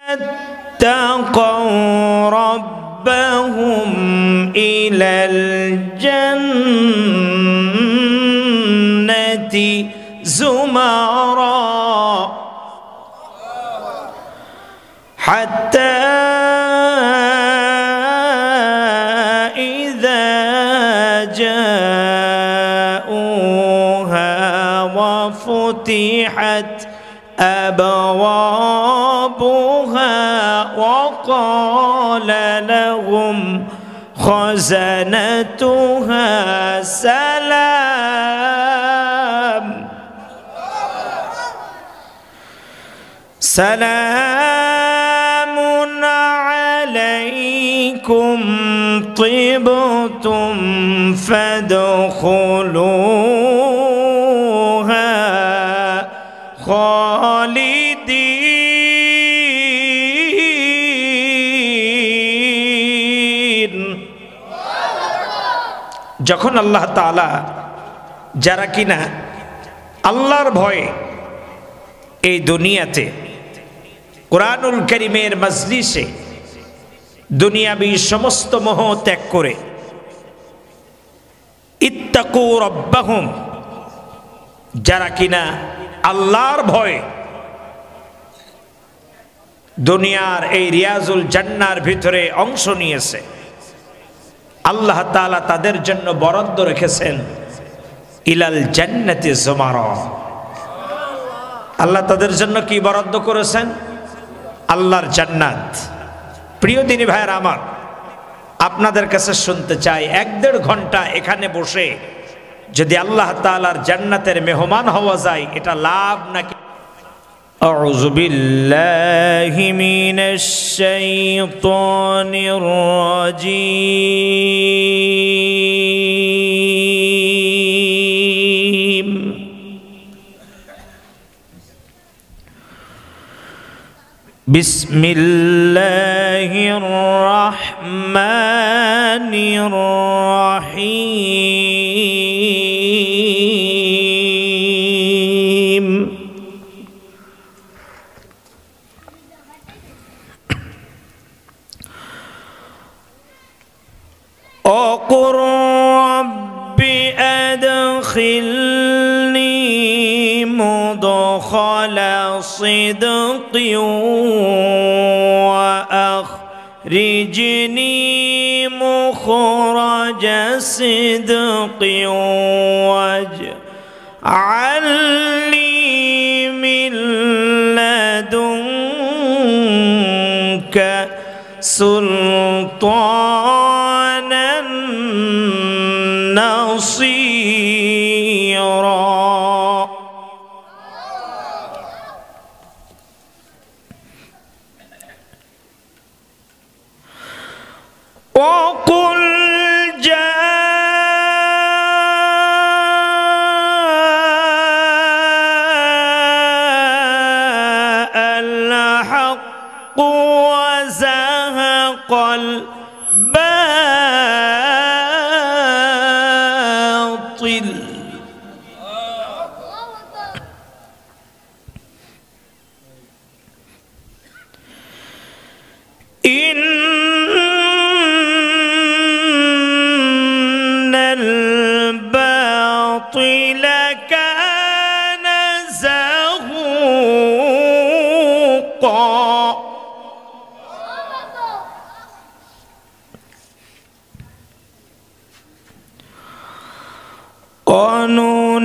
اتقوا ربهم إلى الجنة زمرا حتى إذا جاءوها وفتحت أبوابها وقال لهم خزنتها سلام عليكم طبتم فادخلوها خالدين। যখন আল্লাহ তাআলা যারা কিনা আল্লাহর ভয়ে এই দুনিয়াতে কুরআনুল কারীমের মজলিসে দুনিয়াবী সমস্ত মোহ ত্যাগ করে ইত্তাকু রাব্বাহুম, যারা কিনা আল্লাহর ভয়ে দুনিয়ার এই রিয়াজুল জান্নার ভিতরে অংশ নিয়েছে, আল্লাহ তাআলা তাদের জন্য বরাদ্দ রেখেছেন ইলাল জান্নাতি যুমারা। আল্লাহ তাদের জন্য কি বরাদ্দ করেছেন? আল্লাহর জান্নাত। প্রিয় দিনী ভাইয়েরা আমার, আপনাদের কাছে শুনতে চাই, 1-1.5 ঘন্টা এখানে বসে যদি আল্লাহ তাআলার জান্নাতের মেহমান হওয়া যায়, এটা লাভ নাকি? আউযু বিল্লাহি মিনাশ শাইতানির রাজীম। বিসমিল্লাহির রহমানির রহিম। وقل رب أدخلني مدخل صدق وأخرجني مخرج صدق واجعل لي من لدنك سلطانا نصيرا। وقل جاء الحق وزهق الباطل إن الباطل كان زهوقا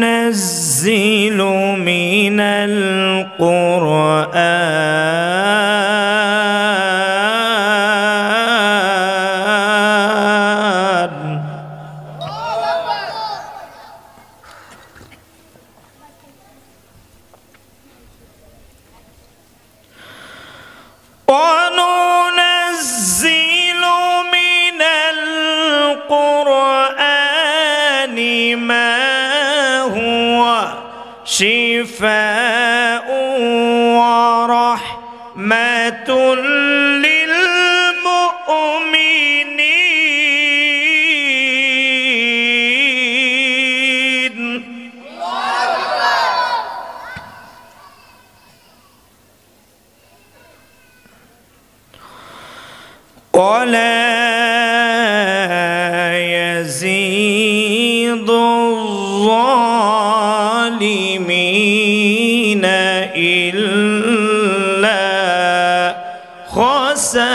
وننزل من القرآن وننزل من القرآن ما هو شفاء ورحمة للمؤمنين ولا يزيد الظالمين إلا خسارا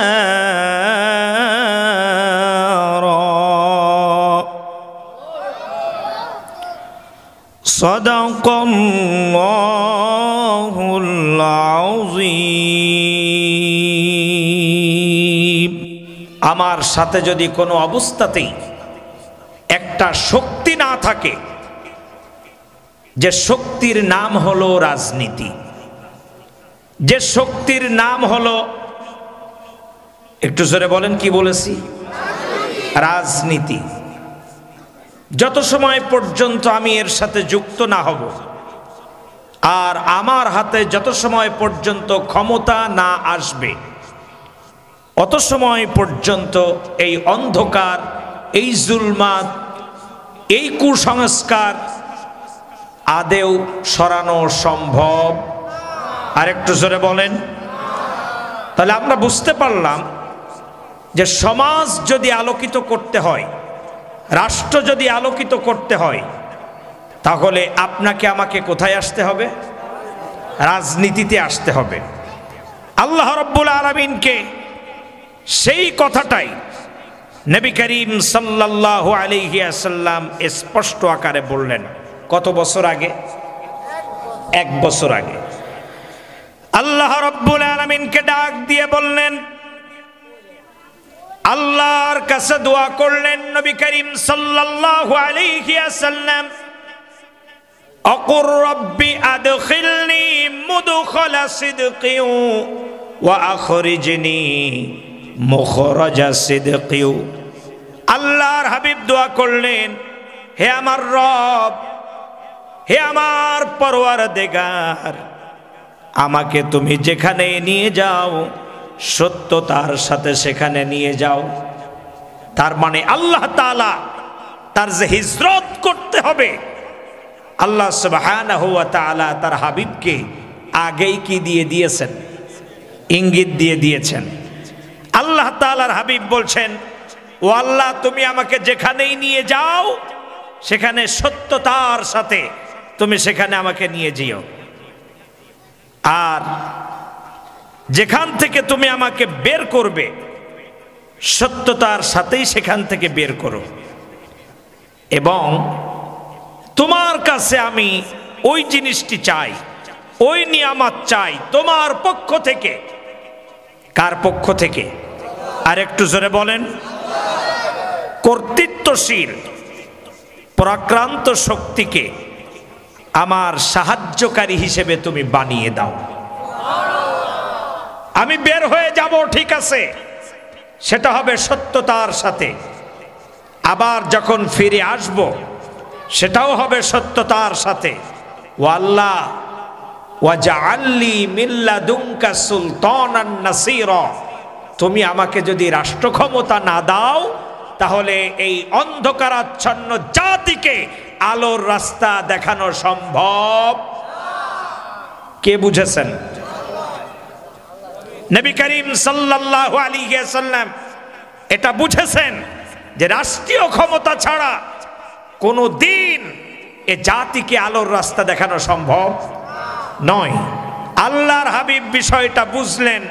صدق الله العظيم আমার সাথে যদি কোনো অবস্থাতেই একটা শক্তি না থাকে, যে শক্তির নাম হলো রাজনীতি, যে শক্তির নাম হলো, একটু জোরে বলেন কি বলেছি, রাজনীতি, যত সময় পর্যন্ত আমি এর সাথে যুক্ত না হব আর আমার হাতে যত সময় পর্যন্ত ক্ষমতা না আসবে, অত সময় পর্যন্ত এই অন্ধকার, এই জুলমাত, এই কুসংস্কার আদেও সরানো সম্ভব। আর একটু জোরে বলেন। তাহলে আমরা বুঝতে পারলাম যে সমাজ যদি আলোকিত করতে হয়, রাষ্ট্র যদি আলোকিত করতে হয়, তাহলে আপনাকে আমাকে কোথায় আসতে হবে? রাজনীতিতে আসতে হবে। আল্লাহ রাব্বুল আলামিনকে সেই কথাটাই নবী করিম সাল্লাল্লাহু আলাইহি ওয়াসাল্লাম স্পষ্ট আকারে বললেন। কত বছর আগে? 1 বছর আগে আল্লাহ রাব্বুল আলামিনকে ডাক দিয়ে বললেন, আল্লাহর কাছে দোয়া করলেন নবী করিম সাল্লাল্লাহু আলাইহি ওয়াসাল্লাম, আকুর রব্বি আদখিলনি মুদখালা সিদকিন ওয়া আখরিজনি মুখরাজা সিদকিন। আল্লাহর হাবিব দোয়া করলেন, হে আমার রব, হে আমার পরওয়ারদিগার, আমাকে তুমি যেখানে নিয়ে যাও সত্যতার সাথে সেখানে নিয়ে যাও। তার মানে আল্লাহ তাআলা তার যে হিজরত করতে হবে, আল্লাহ সুবহানাহু ওয়া তাআলা তার হাবিবকে আগেই কি দিয়ে দিয়েছেন? ইঙ্গিত দিয়ে দিয়েছেন। আল্লাহ তাআলার হাবিব বলছেন, ও আল্লাহ, তুমি আমাকে যেখানেই নিয়ে যাও সেখানে সত্যতার সাথে তুমি সেখানে আমাকে নিয়ে যেও, আর যেখান থেকে তুমি আমাকে বের করবে সত্যতার সাথেই সেখান থেকে বের করো, এবং তোমার কাছে আমি ওই জিনিসটি চাই, ওই নিয়ামত চাই তোমার পক্ষ থেকে। কার পক্ষ থেকে? আর একটু জোরে বলেন। কর্তৃত্বশীল পরাক্রান্ত শক্তিকে আমার সাহায্যকারী হিসেবে তুমি বানিয়ে দাও। আমি বের হয়ে যাব, ঠিক আছে, সেটা হবে সত্যতার সাথে। আবার যখন ফিরে আসব সেটাও হবে সত্যতার সাথে। ও আল্লাহ, ওয়াজআলনি মিন লাদুনকা সুলতানান নাসীরা, তুমি আমাকে যদি রাষ্ট্র ক্ষমতা না দাও তাহলে এই অন্ধকারাচ্ছন্ন জাতিকে আলোর রাস্তা দেখানো সম্ভব। কে বুঝেছেন? নবী করিম সাল্লাল্লাহু আলাইহি ওয়াসাল্লাম এটা বুঝেছেন যে রাষ্ট্রীয় ক্ষমতা ছাড়া কোনো দিন এ জাতিকে আলোর রাস্তা দেখানো সম্ভব নয়। আল্লাহর হাবিব বিষয়টা বুঝলেন,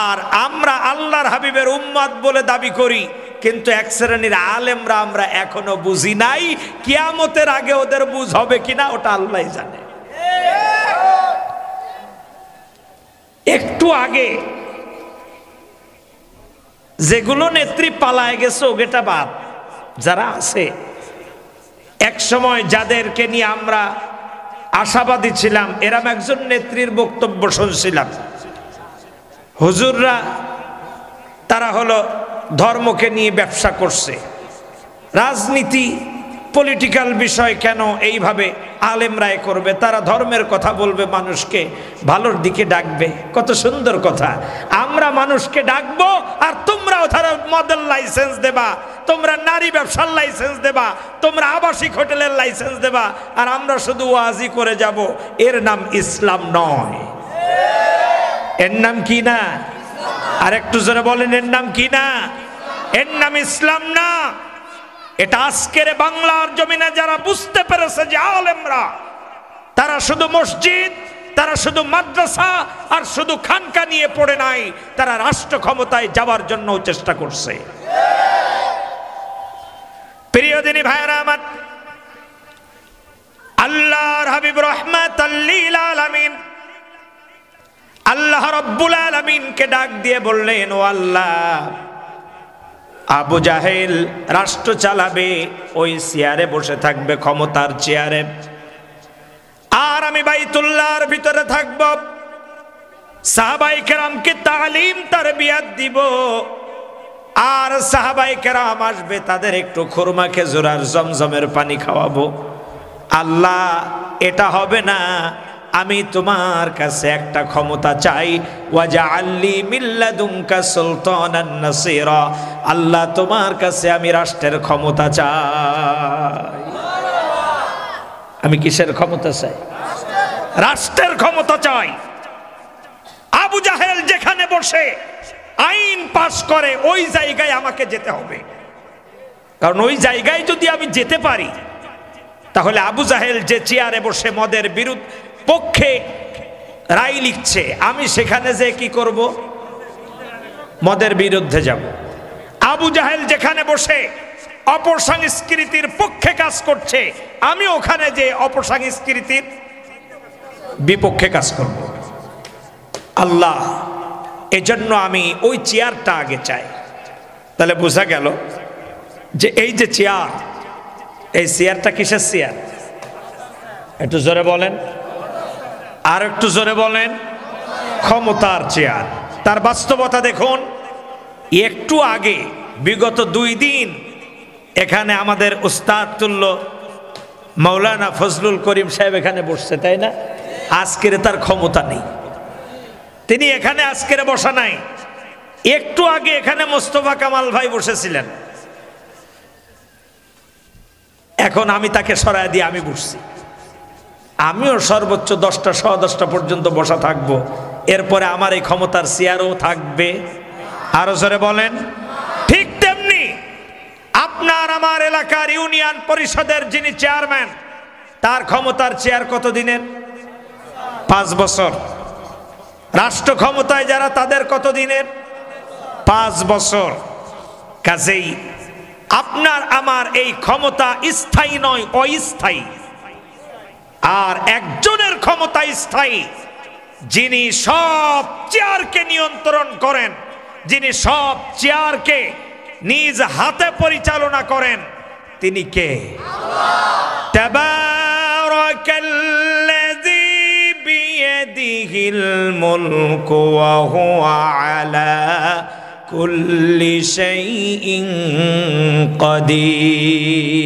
আর আমরা আল্লাহর হাবিবের উম্মত বলে দাবি করি, কিন্তু এক শ্রেণীর আলেমরা আমরা এখনো বুঝি নাই। কিয়ামতের আগে ওদের বুঝ হবে কিনা ওটা আল্লাহই জানে। একটু আগে যেগুলো নেত্রী পালায় গেছে ওটা বাদ, যারা আছে এক সময় যাদেরকে নিয়ে আমরা আশাবাদী ছিলাম, এরম একজন নেত্রীর বক্তব্য শুনছিলাম। হুজুররা তারা হলো ধর্মকে নিয়ে ব্যবসা করছে, রাজনীতি পলিটিক্যাল বিষয় কেন এইভাবে আলেমরাই করবে, তারা ধর্মের কথা বলবে, মানুষকে ভালোর দিকে ডাকবে। কত সুন্দর কথা। আমরা মানুষকে ডাকবো আর তোমরাও ধরো মদের লাইসেন্স দেবা, তোমরা নারী ব্যবসার লাইসেন্স দেবা, তোমরা আবাসিক হোটেলের লাইসেন্স দেবা, আর আমরা শুধু ওয়াজি করে যাব। এর নাম ইসলাম নয়। এর নাম কি না? আর একটু জোরে বলেন, এর নাম কি না? এর নাম ইসলাম না। এটা আজকের বাংলার জমিনে যারা বুঝতে পেরেছে যে আলেমরা তারা শুধু মসজিদ, তারা শুধু মাদ্রাসা আর শুধু খানকা নিয়ে পড়ে নাই, তারা রাষ্ট্র ক্ষমতায় যাওয়ার জন্য চেষ্টা করছে। প্রিয় দিনী ভাইরা আমার, আল্লাহর হাবিব রাহমাতাল লিল আলামিন আল্লাহ রাব্বুল আলামিনকে ডাক দিয়ে বললেন, ও আল্লাহ, আবু জাহেল রাষ্ট্র চালাবে, ওই চেয়ারে বসে থাকবে, ক্ষমতার চেয়ারে, আর আমি বাইতুল্লাহর ভিতরে থাকব, সাহাবায়ে কেরামকে তালিম তারবিয়াত দিব, আর সাহাবায়ে কেরাম আসবে, তাদের একটু খুরমা খেজুর আর জমজমের পানি খাওয়াবো। আল্লাহ, এটা হবে না, আমি তোমার কাছে একটা ক্ষমতা চাই, ওয়াজআলনি মিন লাদুনকা সুলতানান নাসীরা। আল্লাহ, তোমার কাছে আমি রাষ্ট্রের ক্ষমতা চাই। আমি কিসের ক্ষমতা চাই? রাষ্ট্রের ক্ষমতা চাই। আবু জাহেল যেখানে বসে আইন পাস করে, ওই জায়গায় আমাকে যেতে হবে, কারণ ওই জায়গায় যদি আমি যেতে পারি, তাহলে আবু জাহেল যে চেয়ারে বসে মদের পক্ষে রায় লিখছে, আমি সেখানে যে কি করব? মদের বিরুদ্ধে যাব। আবু জাহেল যেখানে বসে অপসংস্কৃতির পক্ষে কাজ করছে, আমি ওখানে যে অপসংস্কৃতির বিপক্ষে কাজ করব। আল্লাহ, এজন্য আমি ওই চেয়ারটা আগে চাই। তাহলে বোঝা গেল যে এই যে চেয়ার, এই চেয়ারটা কিসের চেয়ার? একটু জোরে বলেন, আর একটু জোরে বলেন। ক্ষমতার চেয়ার। তার বাস্তবতা দেখুন। একটু আগে বিগত 2 দিন এখানে আমাদের উস্তাদ তুল্য মাওলানা ফজলুল করিম সাহেব এখানে বসছে, তাই না? আজকের তার ক্ষমতা নেই, তিনি এখানে আজকের বসা নাই। একটু আগে এখানে মোস্তফা কামাল ভাই বসেছিলেন, এখন আমি তাকে সরায় দিয়ে আমি বসছি। আমিও সর্বোচ্চ 10টা 10:15 পর্যন্ত বসা থাকবো, এরপরে আমার এই ক্ষমতার চেয়ারও থাকবে। আরো জোরে বলেন। ঠিক তেমনি আপনার আমার এলাকার ইউনিয়ন পরিষদের যিনি চেয়ারম্যান, তার ক্ষমতার চেয়ার কত দিনের? 5 বছর। রাষ্ট্র ক্ষমতায় যারা, তাদের কত দিনের? 5 বছর। কাজেই আপনার আমার এই ক্ষমতা স্থায়ী নয়, অস্থায়ী। আর একজনের ক্ষমতা স্থায়ী, যিনি সব চেয়ারকে নিয়ন্ত্রণ করেন, যিনি সব চেয়ারকে নিজ হাতে পরিচালনা করেন, তিনি কে? তাবারাকাল্লাযী বিয়াদিহিল মুলকু ওয়া হুয়া আলা কুল্লি শাইইন কাদির।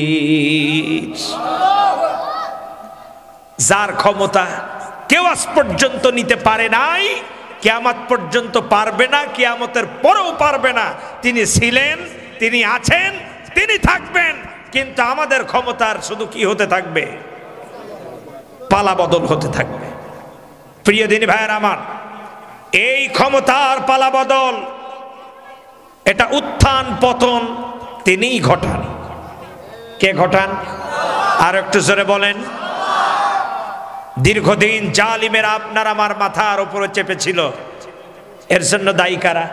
যার ক্ষমতা কেউ আজ পর্যন্ত নিতে পারে নাই, কিয়ামত পর্যন্ত পারবে না, কিয়ামতের পরেও পারবে না। তিনি ছিলেন, তিনি আছেন, তিনি থাকবেন। কিন্তু আমাদের ক্ষমতার শুধু কি হতে থাকবে? পালা বদল হতে থাকবে। প্রিয় দিনী ভাইয়ের আমার, এই ক্ষমতার পালা বদল, এটা উত্থান পতন তিনিই ঘটান। কে ঘটান? আর একটু জোরে বলেন। দীর্ঘদিন জালিমেরা আপনার আমার মাথার উপরে চেপেছিল, এর জন্য দায়ী কারা?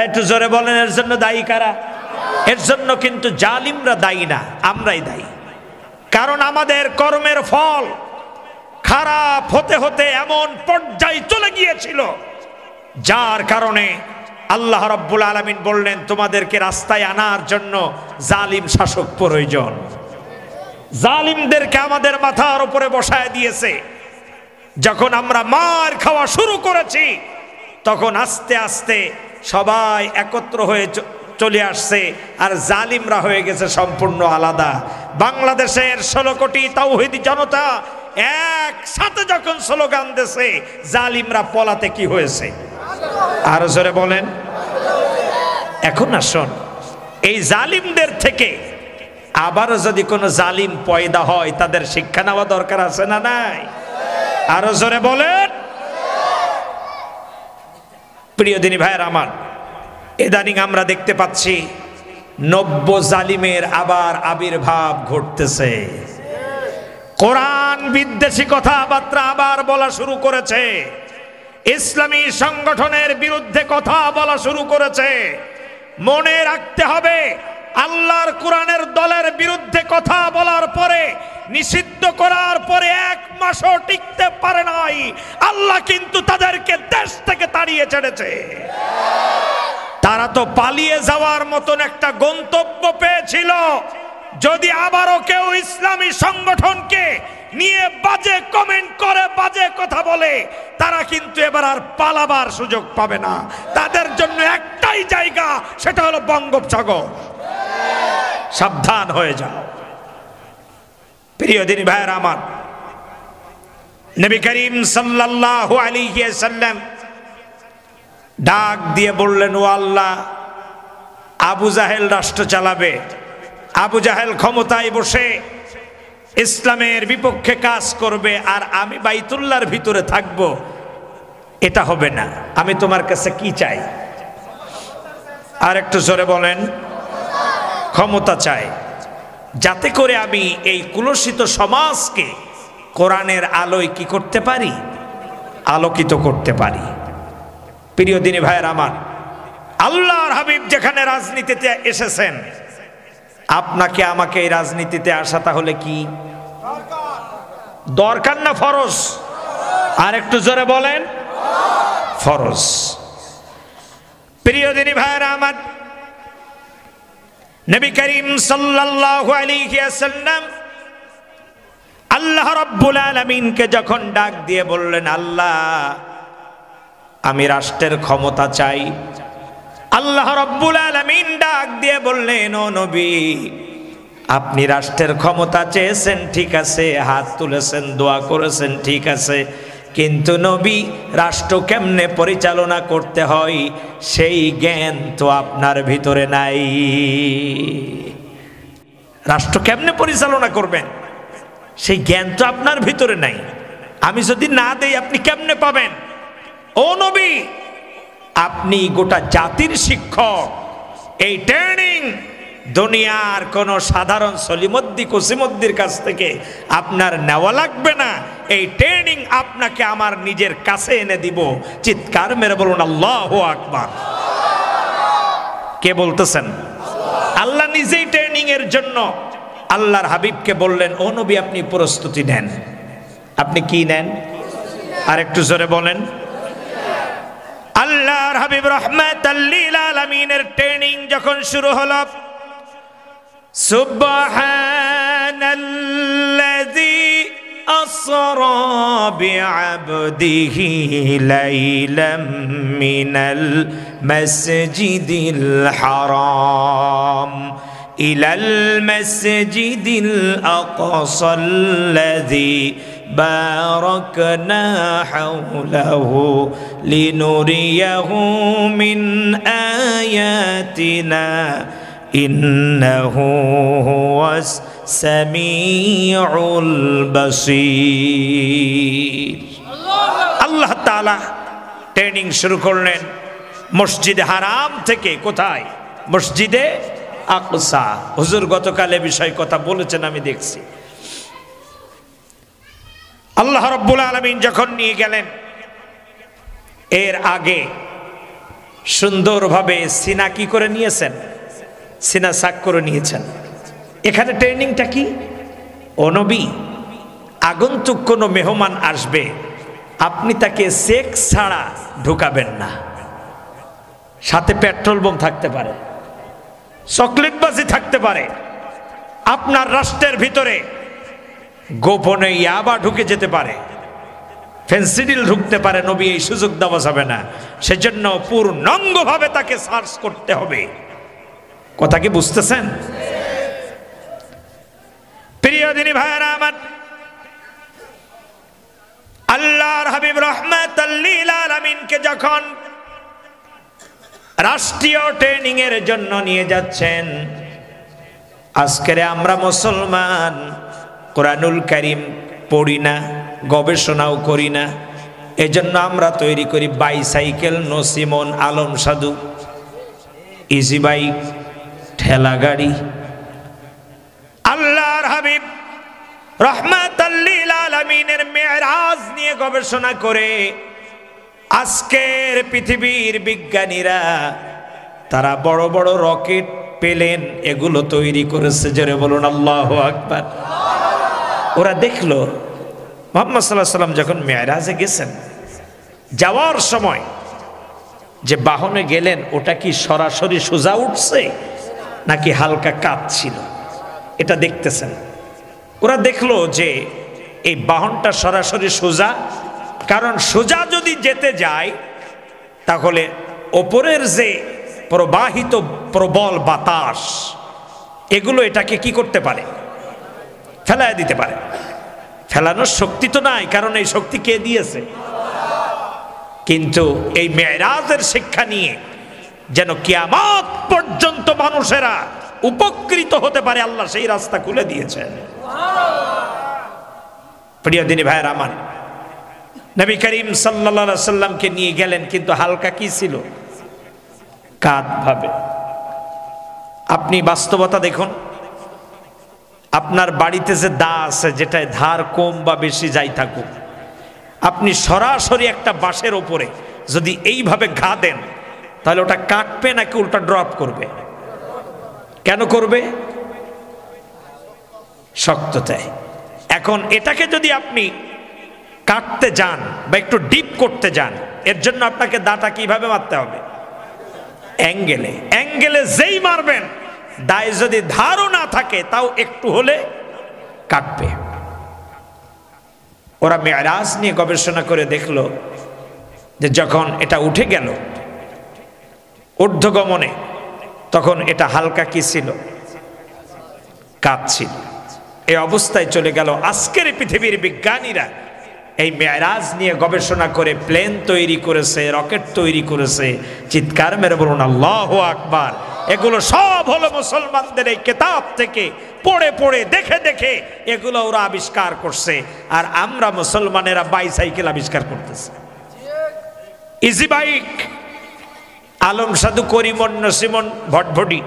একটু জোরে বলেন, এর জন্য দায়ী কারা? এর জন্য কিন্তু জালিমরা দায়ী না, আমরাই দায়ী। কারণ আমাদের কর্মের ফল খারাপ হতে হতে এমন পর্যায়ে চলে গিয়েছিল, যার কারণে আল্লাহ রাব্বুল আলামিন বললেন, তোমাদেরকে রাস্তায় আনার জন্য জালিম শাসক প্রয়োজন। জালিমদেরকে আমাদের মাথার উপরে বসায় দিয়েছে। যখন আমরা মার খাওয়া শুরু করেছি, তখন আস্তে আস্তে সবাই একত্র হয়ে চলে আসছে, আর জালিমরা হয়ে গেছে সম্পূর্ণ আলাদা। বাংলাদেশের 16 কোটি তাওহীদি জনতা একসাথে যখন স্লোগান দিয়েছে, জালিমরা পলাতে কি হয়েছে? আরো জোরে বলেন। এখন আসুন, এই জালিমদের থেকে আবারও যদি কোনো জালিম পয়দা হয়, তাদের শিক্ষা নেওয়া দরকার আছে না নাই? আরো জোরে বলেন। প্রিয় দিনী ভাইয়ের আমার, ইদানিং আমরা দেখতে পাচ্ছি নব্য জালিমের আবার আবির্ভাব ঘটতেছে। কোরআন বিদ্বেষী কথাবার্তা আবার বলা শুরু করেছে, ইসলামী সংগঠনের বিরুদ্ধে কথা বলা শুরু করেছে। মনে রাখতে হবে, আল্লাহর কোরআনের দলের বিরুদ্ধে কথা বলার পরে, নিষিদ্ধ করার পরে 1 মাসও টিকতে পারে নাই, আল্লাহ কিন্তু তাদেরকে দেশ থেকে তাড়িয়ে ছেড়েছে। তারা তো পালিয়ে যাওয়ার মতন একটা গন্তব্য পেয়েছিল। যদি আবারও কেউ ইসলামী সংগঠনকে নিয়ে বাজে কমেন্ট করে, বাজে কথা বলে, তারা কিন্তু এবার আর পালাবার সুযোগ পাবে না। তাদের জন্য একটাই জায়গা, সেটা হলো বঙ্গোপসাগর। সাবধান হয়ে যাও। প্রিয় দিনী ভাইয়ের আমার, নবী করিম সাল্লাল্লাহু আলাইহি ওয়াসাল্লাম ডাক দিয়ে বললেন, ও আল্লাহ, আবু জাহেল রাষ্ট্র চালাবে, আবু জাহেল ক্ষমতায় বসে ইসলামের বিপক্ষে কাজ করবে, আর আমি বাইতুল্লাহর ভিতরে থাকব, এটা হবে না। আমি তোমার কাছে কি চাই? আর একটু জোরে বলেন। ক্ষমতা চাই, যাতে করে আমি এই কুলসিত সমাজকে কোরআনের আলোয় কি করতে পারি? আলোকিত করতে পারি। প্রিয় দিনী ভাইয়ের আমার, আল্লাহর হাবিব যেখানে রাজনীতিতে এসেছেন, আপনাকে আমাকে এই রাজনীতিতে আসা তাহলে কি দরকার না ফরজ? আর একটু জোরে বলেন, ফরজ। প্রিয় দিনী ভাইয়েরা আমার, নবী করিম সাল্লাল্লাহু আলাইহি ওয়াসাল্লাম আল্লাহ রাব্বুল আলামিনকে যখন ডাক দিয়ে বললেন, আল্লাহ, আমি রাষ্ট্রের ক্ষমতা চাই, আল্লাহ রাব্বুল আলামিন ডাক দিয়ে বললেন, ও নবী, আপনি রাষ্ট্রের ক্ষমতা চেয়েছেন, ঠিক আছে, হাত তুলেছেন, দোয়া করেছেন, ঠিক আছে, কিন্তু নবী, রাষ্ট্র কেমনে পরিচালনা করতে হয় সেই জ্ঞান তো আপনার ভিতরে নাই। রাষ্ট্র কেমনে পরিচালনা করবেন সেই জ্ঞান তো আপনার ভিতরে নাই। আমি যদি না দেই আপনি কেমনে পাবেন? ও নবী, আপনি গোটা জাতির শিক্ষক। এই ট্রেনিং দুনিয়ার কোন সাধারণ সলিমদ্দি কুসিমদ্দির কাছ থেকে আপনার নেওয়া লাগবে না। এই ট্রেনিং আপনাকে আমার নিজের কাছে এনে দিব। চিৎকার মেরে বলুন আল্লাহু আকবার। কে বলতেছেন? আল্লাহ নিজেই ট্রেনিং এর জন্য আল্লাহর হাবিবকে বললেন, ও নবী, আপনি প্রস্তুতি নেন। আপনি কি নেন? আর একটু জোরে বলেন। আল্লাহর হাবিব রাহমাতাল লিল আলামিনের ট্রেনিং যখন শুরু হলো, সুবহানাল্লাযী আসরা বিআবদিহি লাইলাম মিনাল মাসজিদিল হারাম ইলাল মাসজিদিল আকসাল্লাযী বারাকনা হাওলাহু লিনুরিয়াহু মিন আয়াতিনা ইন্নাহু হুয়াস সামিউল বাসীর। আল্লাহ তাআলা ট্রেনিং শুরু করলেন মসজিদে হারাম থেকে। কোথায়? মসজিদে আকসা। হুজুর গতকাল এ বিষয়ে কথা বলেছেন, আমি দেখছি। আল্লাহ রাব্বুল আলামিন যখন নিয়ে গেলেন, এর আগে সুন্দরভাবে সিনা কি করে নিয়েছেন? সিনা সাক করে নিয়েছেন। এখানে ট্রেনিংটা কি? ও নবী, আগন্তুক কোনো মেহমান আসবে, আপনি তাকে চেক ছাড়া ঢুকাবেন না। সাথে পেট্রোল বোম থাকতে পারে, চকলেটবাজি থাকতে পারে, আপনার রাষ্ট্রের ভিতরে গোপনে ইয়াবা ঢুকে যেতে পারে, ফেন্সিডিল ঢুকতে পারে। নবী এই সুযোগ দেওয়া যাবে না। সেজন্য পূর্ণাঙ্গভাবে তাকে সার্চ করতে হবে। কথা কি বুঝতেছেন? প্রিয় দিনী ভাইয়েরা আমার, আল্লাহর হাবিব রাহমাতাল লিল আলামিনকে যখন রাষ্ট্রীয় ট্রেনিং এর জন্য নিয়ে যাচ্ছেন, আজকের আমরা মুসলমান কোরআনুল কারীম পড়ি না, গবেষণাও করি না, এজন্য আমরা তৈরি করি বাইসাইকেল, নসিমন, আলম সাধু, ইজি বাইক, ঠেলা গাড়ি। আল্লাহর হাবিব রাহমাতাল লিল আলামিনের মেরাজ নিয়ে গবেষণা করে আজকের পৃথিবীর বিজ্ঞানীরা তারা বড় বড় রকেট, প্লেন এগুলো তৈরি করেছে। জোরে বলুন আল্লাহু আকবার। ওরা দেখলো মুহাম্মদ সাল্লাল্লাহু আলাইহি ওয়াসাল্লাম যখন মেরাজে গেছেন, যাওয়ার সময় যে বাহনে গেলেন ওটা কি সরাসরি সোজা উঠছে নাকি হালকা কাত ছিল, এটা দেখতেছেন। ওরা দেখলো যে এই বাহনটা সরাসরি সোজা, কারণ সোজা যদি যেতে যায় তাহলে ওপরের যে প্রবাহিত প্রবল বাতাস এগুলো এটাকে কি করতে পারে, ফেলায় দিতে পারে। ফেলানোর শক্তি তো নাই, কারণ এই শক্তি কে দিয়েছে? কিন্তু এই মেরাজের শিক্ষা নিয়ে যেন কিয়ামত পর্যন্ত মানুষেরা উপকৃত হতে পারে, আল্লাহ সেই রাস্তা খুলে দিয়েছেন। প্রিয় দিনী ভাইয়ের আমার, নবী করিম সাল্লাল্লাহু আলাইহি ওয়াসাল্লামকে নিয়ে গেলেন, কিন্তু হালকা কি ছিল? কাত ভাবে। আপনি বাস্তবতা দেখুন, আপনার বাড়িতে যে দা আছে, যেটায় ধার কম বা বেশি যাই থাকুক, আপনি সরাসরি একটা বাঁশের ওপরে যদি এইভাবে ঘা দেন তাহলে ওটা কাটবে নাকি উল্টা ড্রপ করবে? কেন করবে? শক্ততায়। এখন এটাকে যদি আপনি কাটতে যান বা একটু ডিপ করতে যান, এর জন্য আপনাকে দাটা কিভাবে মারতে হবে? অ্যাঙ্গেলে। অ্যাঙ্গেলে যেই মারবেন, দায় যদি ধারও না থাকে তাও একটু হলে কাটবে। ওরা মেরাজ নিয়ে গবেষণা করে দেখলো যে যখন এটা উঠে গেল ঊর্ধ্বগমনে, তখন এটা হালকা কি ছিল? কাত ছিল। এই অবস্থায় চলে গেল। আজকের পৃথিবীর বিজ্ঞানীরা এই মেরাজ নিয়ে গবেষণা করে প্লেন তৈরি করেছে, রকেট তৈরি করেছে। চিৎকার মেরে বলুন আল্লাহু আকবার। এগুলো সব হলো মুসলমানদের এই কিতাব থেকে পড়ে পড়ে দেখে দেখে এগুলো ওরা আবিষ্কার করছে। আর আমরা মুসলমানেরা বাইসাইকেল আবিষ্কার করতেছি, ইজি বাইক, আলম সাধু, করিমন, নসিমন, ভটভটি,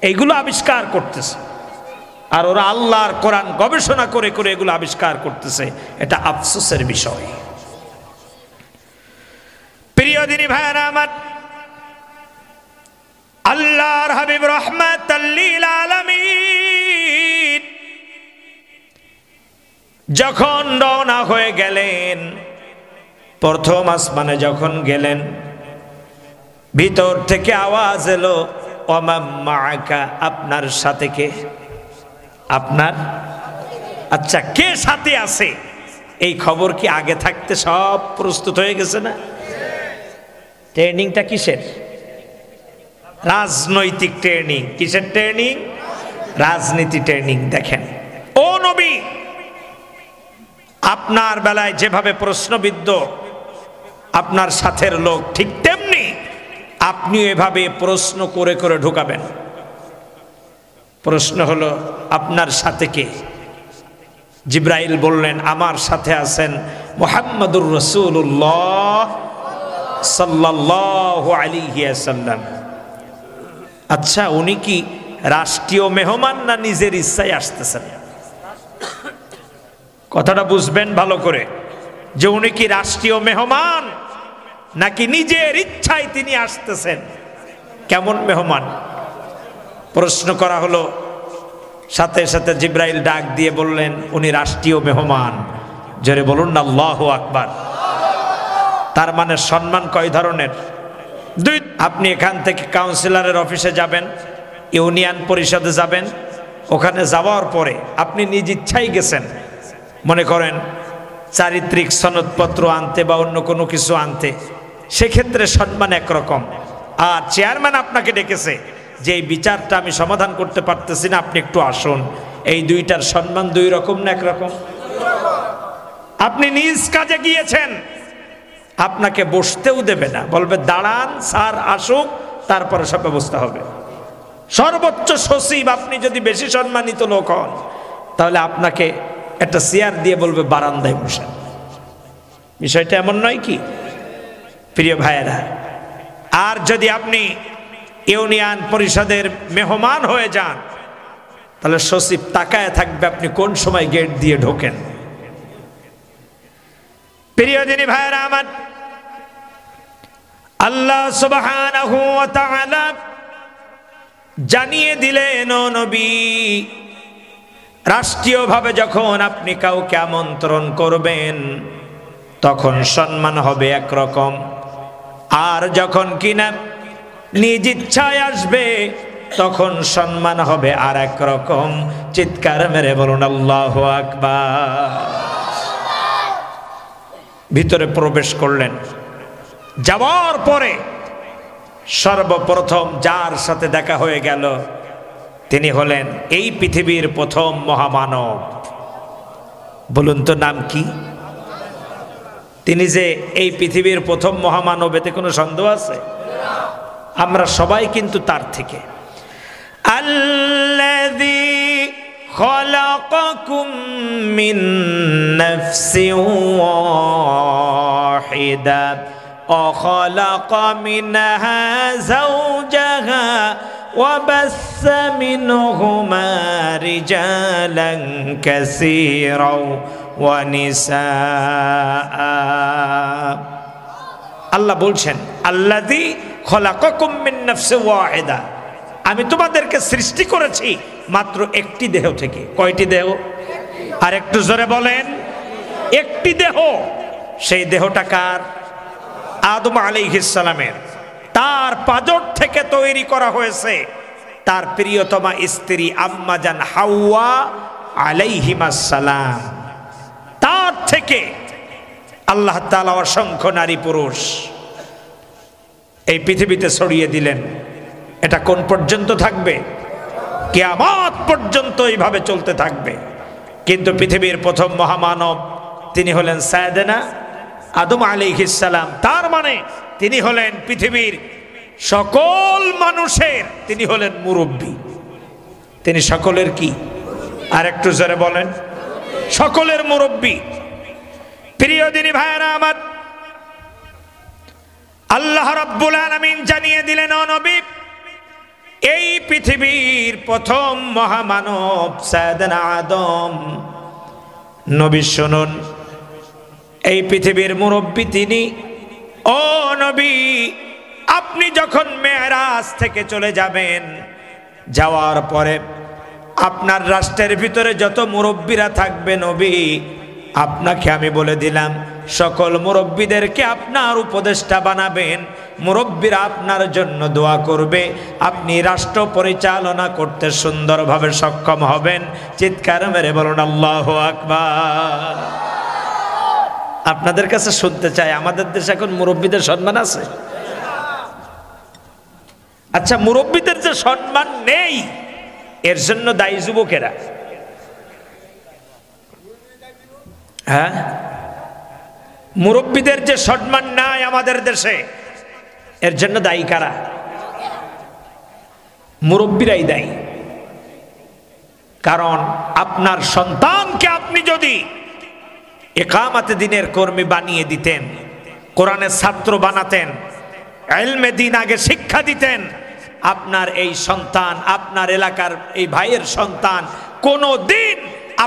এইগুলো আবিষ্কার করতেছে। আর ওরা আল্লাহর কোরআন গবেষণা করে করে এগুলো আবিষ্কার করতেছে। এটা আফসোসের বিষয়। প্রিয় দিনী ভাইরা আমার, আল্লাহর হাবিব রাহমাতাল লিল আলামিন যখন রওনা হয়ে গেলেন, প্রথম আসমানে যখন গেলেন, ভিতর থেকে আওয়াজ এলো, ওয়ামান মাআকা, আপনার সাথে কে? আপনার, আচ্ছা কে সাথে আছে? এই খবর কি আগে থাকতে সব প্রস্তুত হয়ে গেছে না? ট্রেনিংটা কিসের? রাজনৈতিক ট্রেনিং। কিসের ট্রেনিং? রাজনীতি ট্রেনিং। দেখেন ও নবী, আপনার বেলায় যেভাবে প্রশ্নবিদ্ধ আপনার সাথের লোক, ঠিক তেমনি আপনি এভাবে প্রশ্ন করে করে ঢুকাবেন। প্রশ্ন হলো, আপনার সাথে কে? জিব্রাইল বললেন, আমার সাথে আছেন মুহাম্মাদুর রাসূলুল্লাহ সাল্লাল্লাহু আলাইহি ওয়াসাল্লাম। আচ্ছা, উনি কি রাষ্ট্রীয় মেহমান না নিজের ইচ্ছায় আসতেছেন? কথাটা বুঝবেন ভালো করে, যে উনি কি রাষ্ট্রীয় মেহমান নাকি নিজের ইচ্ছায় তিনি আসতেছেন? কেমন মেহমান? প্রশ্ন করা হলো, সাথে সাথে জিব্রাইল ডাক দিয়ে বললেন, উনি রাষ্ট্রীয় মেহমান। জোরে বলুন না আল্লাহু আকবার। তার মানে সম্মান কয় ধরনের? দুই। আপনি এখান থেকে কাউন্সিলরের অফিসে যাবেন, ইউনিয়ন পরিষদে যাবেন, ওখানে যাওয়ার পরে আপনি নিজ ইচ্ছাই গেছেন, মনে করেন চারিত্রিক সনদপত্র আনতে বা অন্য কোনো কিছু আনতে, সেক্ষেত্রে সম্মান একরকম। আর চেয়ারম্যান আপনাকে ডেকেছে যে এই বিচারটা আমি সমাধান করতে পারতেছি না, আপনি একটু আসুন, এই দুইটার সম্মান দুই রকম না একরকম? আপনি নিজ কাজে গিয়েছেন, আপনাকে বসতেও দেবে না, বলবে দাঁড়ান স্যার আসুক, তারপরে সব ব্যবস্থা হবে। সর্বোচ্চ সচিব আপনি যদি বেশি সম্মানিত লোক হন, তাহলে আপনাকে একটা চেয়ার দিয়ে বলবে বারান্দায় বসেন। বিষয়টা এমন নয় কি প্রিয় ভাইয়েরা? আর যদি আপনি ইউনিয়ন পরিষদের মেহমান হয়ে যান, তাহলে সচিব তাকায় থাকবে আপনি কোন সময় গেট দিয়ে ঢোকেন। প্রিয় দিনী ভাইয়েরা আমার, আল্লাহ সুবহানাহু ওয়া তাআলা জানিয়ে দিলেন, ও নবী, রাষ্ট্রীয়ভাবে যখন আপনি কাউকে আমন্ত্রণ করবেন তখন সম্মান হবে একরকম, আর যখন কিনা নিজ ইচ্ছায় আসবে তখন সম্মান হবে আর এক রকম। চিৎকার মেরে বলুন আল্লাহু আকবার। ভিতরে প্রবেশ করলেন, যাওয়ার পরে সর্বপ্রথম যার সাথে দেখা হয়ে গেল তিনি হলেন এই পৃথিবীর প্রথম মহামানব। বলুন তো নাম কি? তিনি যে এই পৃথিবীর প্রথম মহামানব, এতে কোনো সন্দেহ আছে? আমরা সবাই কিন্তু তার থেকে। আল্লাযী খলাকাকুম মিন নাফসিন ওয়াহিদা ওয়া খালাকা মিনহা যাওজাহা ওয়া বাসসা মিনহুমা রিজালান কাসীরাও ওয়া নিসা। আল্লাহ বলছেন, আল্লাযী খলাকাকুম মিন নাফসিন ওয়াহিদা, আমি তোমাদেরকে সৃষ্টি করেছি মাত্র একটি দেহ থেকে। কয়টি দেহ? আর একটু জোরে বলেন। একটি দেহ। সেই দেহটা কার? আদম আলাইহিস সালামের। তার পাঁজর থেকে তৈরি করা হয়েছে তার প্রিয়তমা স্ত্রী আম্মা জান হাওয়া আলাইহিমাস সালাম। তার থেকে আল্লাহ তাআলা অসংখ্য নারী পুরুষ এই পৃথিবীতে ছড়িয়ে দিলেন। এটা কোন পর্যন্ত থাকবে? কিয়ামত পর্যন্ত এইভাবে চলতে থাকবে। কিন্তু পৃথিবীর প্রথম মহামানব তিনি হলেন সাইয়েদনা আদম আলাইহিস সালাম। তার মানে তিনি হলেন পৃথিবীর সকল মানুষের, তিনি হলেন মুরব্বী। তিনি সকলের কি? আর একটু জোরে বলেন। সকলের মুরব্বী। প্রিয় দিনী ভাইয়েরা আমার, আল্লাহ রাব্বুল আলামিন জানিয়ে দিলেন, ও নবী, এই পৃথিবীর প্রথম মহামানব সাইয়েদনা আদম। নবী শুনুন, এই পৃথিবীর মুরব্বী তিনি। ও নবী, আপনি যখন মেরাজ থেকে চলে যাবেন, যাওয়ার পরে আপনার রাষ্ট্রের ভিতরে যত মুরব্বীরা থাকবে নবী, আপনাকে আমি বলে দিলাম সকল মুরব্বীদেরকে আপনার উপদেষ্টা বানাবেন। মুরব্বীরা আপনার জন্য দোয়া করবে, আপনি রাষ্ট্র পরিচালনা করতে সুন্দরভাবে সক্ষম হবেন। চিৎকার মেরে বলুন আল্লাহু আকবার। আপনাদের কাছে শুনতে চাই, আমাদের দেশে এখন মুরব্বীদের সম্মান আছে? আচ্ছা, মুরব্বীদের যে সম্মান নেই এর জন্য দায়ী যুবকেরা। হ্যাঁ, মুরব্বীদের যে সম্মান নাই আমাদের দেশে এর জন্য দায়ী কারা? মুরব্বীরাই দায়ী। কারণ আপনার সন্তানকে আপনি যদি ইকামতে দ্বীনের কর্মী বানিয়ে দিতেন, কোরআনের ছাত্র বানাতেন, ইলমে দ্বীন আগে শিক্ষা দিতেন, আপনার এই সন্তান, আপনার এলাকার এই ভাইয়ের সন্তান কোনো দিন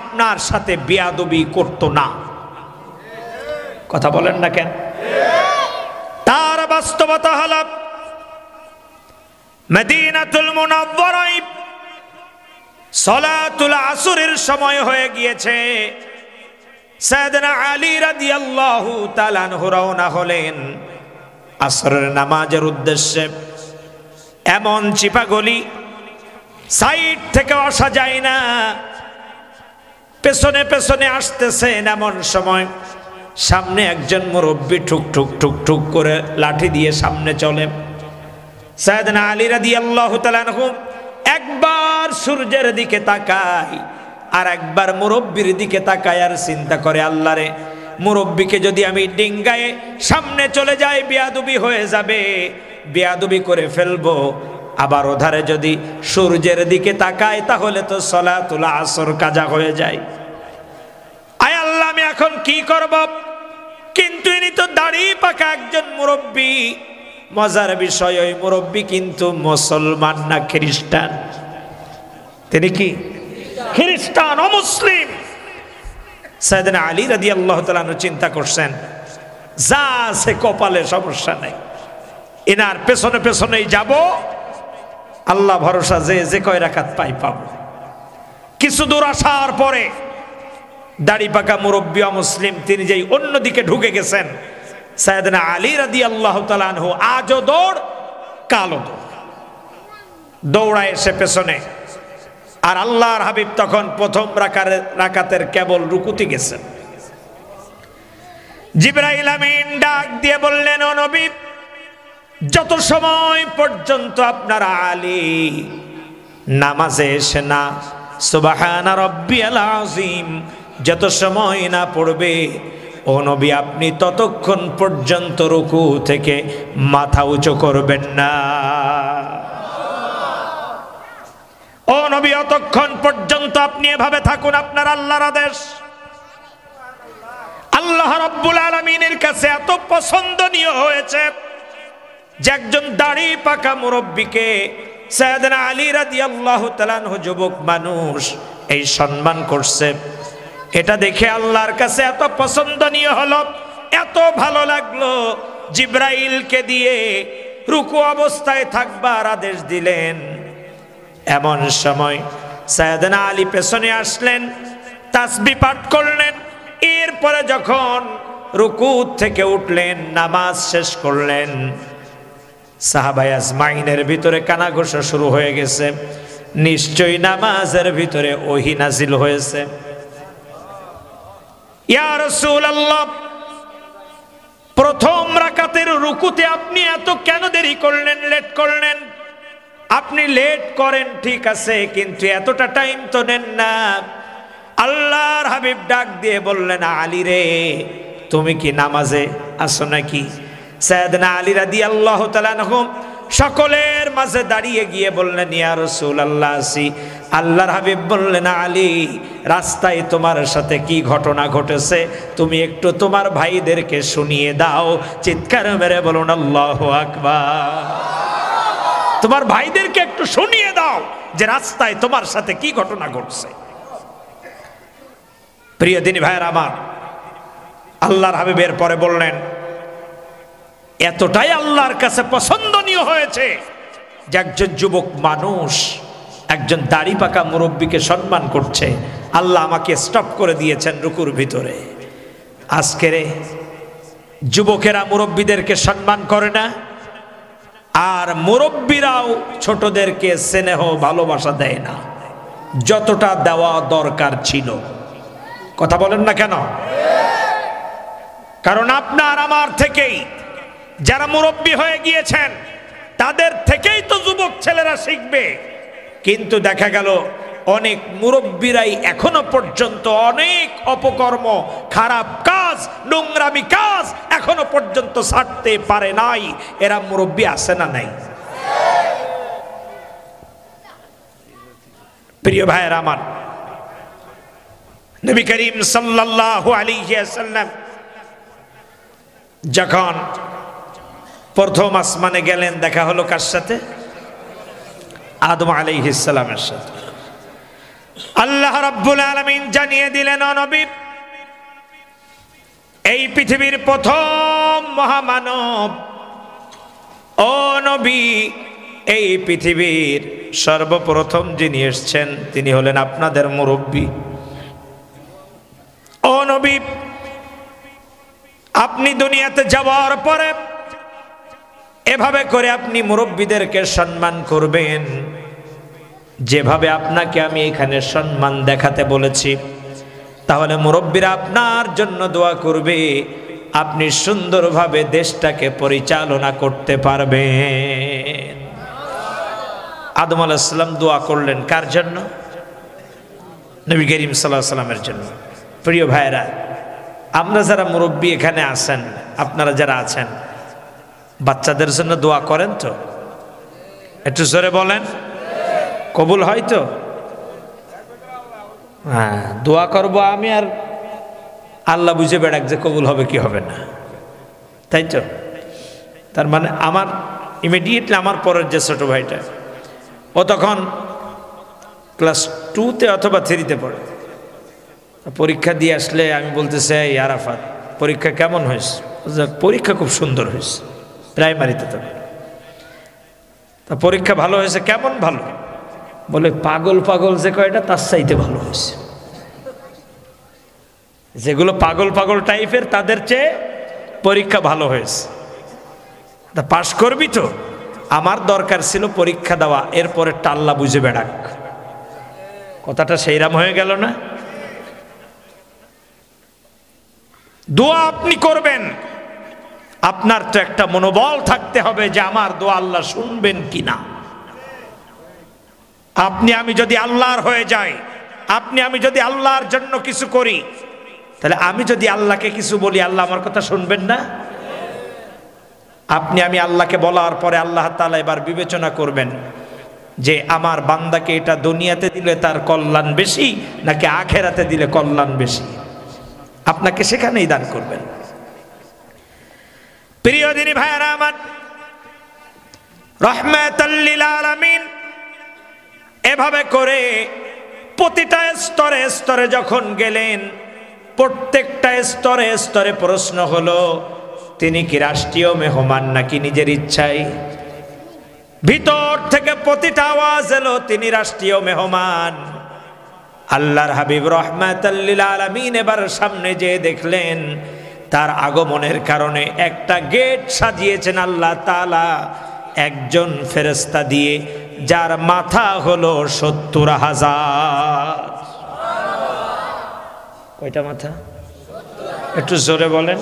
আপনার সাথে বেয়াদবি করতো না। কথা বলেন না কেন? তার বাস্তবতা হল মদিনাতুল মুনাওয়ারায় সালাতুল আসরের সময় হয়ে গিয়েছে। সাইয়েদনা আলী রাদিয়াল্লাহু তাআলা আনহু রওনা হলেন আসরের নামাজের উদ্দেশ্যে। এমন চিপা গলি, সাইড থেকে আসা যায় না, পেছনে পেছনে আসতেছেন। এমন সময় সামনে একজন মুরব্বী ঠুক ঠুক ঠুক ঠুক করে লাঠি দিয়ে সামনে চলে। সাইয়েদনা আলী রাদিয়াল্লাহু তাআলা আনহু একবার সূর্যের দিকে তাকায় আর একবার মুরব্বীর দিকে তাকায় আর চিন্তা করে, আল্লাহ রে, মুরব্বীকে যদি আমি ডিঙ্গায়ে সামনে চলে যাই বেয়াদবি হয়ে যাবে, বেয়াদবি করে ফেলবো। আবার ওধারে যদি সূর্যের দিকে তাকায় তাহলে তো সালাতুল আসর কাজা হয়ে যায়। আয় আল্লাহ, আমি এখন কি করব? কিন্তু ইনি তো দাড়ি পাকা একজন মুরব্বী। মজার বিষয়, ওই মুরব্বী কিন্তু মুসলমান না খ্রিস্টান। তিনি কি খ্রিস্টান, অমুসলিম। সাইয়েদনা আলী রাদিয়াল্লাহু তাআলা আনহু চিন্তা করছেন, যা আছে কপালে সমস্যা নাই, এনার পেছনে পেছনেই যাব, আল্লাহ ভরসা, যে কয় রাকাত পাই পাবো। কিছু দূর আসার পরে দাড়ি পাকা মুরব্বী অমুসলিম তিনি যেই অন্যদিকে ঢুকে গেছেন, সাইয়েদনা আলী রাদিয়াল্লাহু তাআলা আনহু আজও দৌড় কালো দৌড়ায় এসে পেছনে। আর আল্লাহর হাবিব তখন প্রথম রাকাতের কেবল রুকুতে গেছেন। জিবরাইল আমিন ডাক দিয়ে বললেন, ও নবী, যত সময় পর্যন্ত আপনার আলী নামাজে এসে না সুবহানা রাব্বিয়াল আযীম যত সময় না পড়বে, ও নবী আপনি ততক্ষণ পর্যন্ত রুকু থেকে মাথা উঁচু করবেন না। ও নবী অতক্ষণ পর্যন্ত আপনি এভাবে থাকুন, আপনার আল্লাহর আদেশ। আল্লাহ রাব্বুল আলামিনের কাছে এত পছন্দনীয় হয়েছে যে একজন দাড়ি পাকা মুরব্বীকে সাইয়েদনা আলী রাদিয়াল্লাহু তাআলা আনহু যুবক মানুষ এই সম্মান করছে। এটা দেখে আল্লাহর কাছে এত পছন্দনীয় হলো, এত ভালো লাগলো, জিবরাইলকে দিয়ে রুকু অবস্থায় থাকবার আদেশ দিলেন। এমন সময় সাইয়েদনা আলী পেছনে আসলেন, তাসবিহ পাঠ করলেন। এরপরে যখন রুকু থেকে উঠলেন, নামাজ শেষ করলেন, সাহাবায়ে আজমাইনের ভিতরে কানাঘোষা শুরু হয়ে গেছে, নিশ্চয়ই নামাজের ভিতরে ওহী নাজিল হয়েছে। ইয়া রাসূলুল্লাহ, প্রথম রাকাতের রুকুতে আপনি এত কেন দেরি করলেন, লেট করলেন? আপনি লেট করেন ঠিক আছে, কিন্তু এতটা টাইম তো নেন না। আল্লাহর হাবিব ডাক দিয়ে বললেন, আলী রে, তুমি কি নামাজে আসো নাকি? সাইয়েদনা আলী রাদিয়াল্লাহু তাআলা আনহু সকলের মাঝে দাঁড়িয়ে গিয়ে বললেন, ইয়া রাসূলুল্লাহ, আসি। আল্লাহর হাবিব বললেন, আলী, রাস্তায় তোমার সাথে কি ঘটনা ঘটেছে তুমি একটু তোমার ভাইদেরকে শুনিয়ে দাও। চিৎকার মেরে বলুন আল্লাহু আকবার। তোমার ভাইদেরকে একটু শুনিয়ে দাও যে রাস্তায় তোমার সাথে কি ঘটনা ঘটছে। প্রিয় দিনী ভাইয়ের আমার, আল্লাহর হাবিবের পরে বললেন, এতটাই আল্লাহর কাছে পছন্দনীয় হয়েছে যে একজন যুবক মানুষ একজন দাড়ি পাকা মুরব্বীকে সম্মান করছে। আল্লাহ আমাকে স্টপ করে দিয়েছেন রুকুর ভিতরে। আজকের যুবকেরা মুরব্বীদেরকে সম্মান করে না, আর মুরব্বীরাও ছোটদেরকে স্নেহ ভালোবাসা দেয় না যতটা দেওয়া দরকার ছিল। কথা বলেন না কেন? কারণ আপনার আমার থেকেই যারা মুরব্বী হয়ে গিয়েছেন তাদের থেকেই তো যুবক ছেলেরা শিখবে। কিন্তু দেখা গেল অনেক মুরব্বীরাই এখনো পর্যন্ত অনেক অপকর্ম, খারাপ কাজ, নোংরামি কাজ এখনো পর্যন্ত ছাড়তে পারে নাই। এরা মুরব্বী আছে না নাই? প্রিয় ভাইয়েরা আমার, নবী করিম সাল্লাল্লাহু আলাইহি ওয়াসাল্লাম যখন প্রথম আসমানে গেলেন, দেখা হলো কার সাথে? আদম আলাইহিস সালামের সাথে। আল্লাহ রাব্বুল আলামিন জানিয়ে দিলেন, ও নবী, এই পৃথিবীর প্রথম মহামানব, ও নবী, এই পৃথিবীর সর্বপ্রথম যিনি এসেছেন তিনি হলেন আপনাদের মুরব্বী। ও নবী, আপনি দুনিয়াতে যাওয়ার পরে এভাবে করে আপনি মুরব্বীদেরকে সম্মান করবেন যেভাবে আপনাকে আমি এখানে সম্মান দেখাতে বলেছি। তাহলে মুরব্বীরা আপনার জন্য দোয়া করবে, আপনি সুন্দরভাবে দেশটাকে পরিচালনা করতে পারবেন। আদম আলাইহিস সালাম দোয়া করলেন কার জন্য? নবী করিম সাল্লাল্লাহু আলাইহি ওয়াসাল্লামের জন্য। প্রিয় ভাইরা, আমরা যারা মুরব্বী এখানে আছেন, আপনারা যারা আছেন, বাচ্চাদের জন্য দোয়া করেন তো? একটু জোরে বলেন, কবুল হয় তো? হ্যাঁ, দোয়া করব আমি, আর আল্লাহ বুঝে বেড়াক যে কবুল হবে কি হবে না, তাই তো? তার মানে আমার ইমিডিয়েটলি আমার পরের যে ছোট ভাইটা, ও তখন ক্লাস 2তে অথবা 3তে পড়ে। পরীক্ষা দিয়ে আসলে আমি বলতেছি, এই আরাফাত পরীক্ষা কেমন হয়েছে? পরীক্ষা খুব সুন্দর হয়েছে, প্রাইমারিতে তো। তা পরীক্ষা ভালো হয়েছে, কেমন ভালো? বলে পাগল পাগল যে কয়টা তার চাইতে ভালো হয়েছে। যেগুলো পাগল পাগল টাইপের তাদের চেয়ে পরীক্ষা ভালো হয়েছে। তা পাশ করবি তো? আমার দরকার ছিল পরীক্ষা দেওয়া, এরপরে টাল্লা বুঝে বেড়াক। কথাটা সেইরাম হয়ে গেল না? দোয়া আপনি করবেন, আপনার তো একটা মনোবল থাকতে হবে যে আমার দোয়া আল্লাহ শুনবেন কিনা। আপনি আমি যদি আল্লাহর হয়ে যাই, আপনি আমি যদি আল্লাহর জন্য কিছু করি, তাহলে আমি যদি আল্লাহকে কিছু বলি, আল্লাহ আমার কথা শুনবেন না? আপনি আমি আল্লাহকে বলার পরে আল্লাহ তাআলা এবার বিবেচনা করবেন যে আমার বান্দাকে এটা দুনিয়াতে দিলে তার কল্যাণ বেশি নাকি আখেরাতে দিলে কল্যাণ বেশি, আপনাকে সেখানেই দান করবেন। প্রিয় দিনী ভাইরা আমার, রাহমাতাল লিল আলামিন এভাবে করে প্রতিটা স্তরে স্তরে যখন গেলেন, প্রত্যেকটা স্তরে স্তরে প্রশ্ন হলো তিনি কি রাষ্ট্রীয় মেহমান নাকি নিজের ইচ্ছায়? ভিতর থেকে প্রতিটা আওয়াজ এলো তিনি রাষ্ট্রীয় মেহমান। আল্লাহর হাবিব রাহমাতাল লিল আলামিন এবার সামনে যেয়ে দেখলেন তার আগমনের কারণে একটা গেট সাজিয়েছেন আল্লাহ তাআলা একজন ফেরেশতা দিয়ে, যার মাথা হলো 70,000। কয়টা মাথা? একটু জোরে বলেন।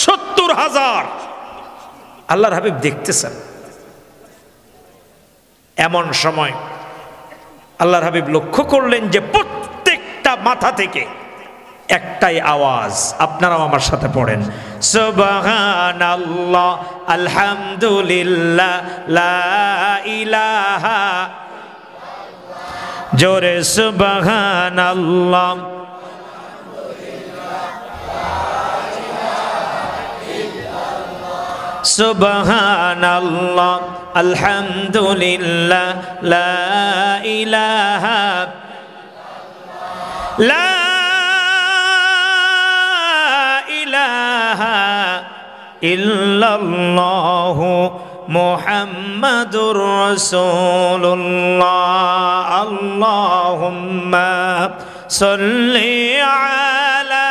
70,000 আল্লাহর হাবিব দেখতেছেন। এমন সময় আল্লাহর হাবিব লক্ষ্য করলেন যে প্রত্যেকটা মাথা থেকে একটাই আওয়াজ, আপনারাও আমার সাথে পড়েন, সুবহানাল্লাহ আলহামদুলিল্লাহ লা ইলাহা, জোরে সুবহানাল্লাহ সুবহানাল্লাহ আলহামদুলিল্লাহ লা ইলাহা লা ইলাহা ইল্লাল্লাহু মুহাম্মাদুর রাসূলুল্লাহ। আল্লাহুম্মা সাল্লি আলা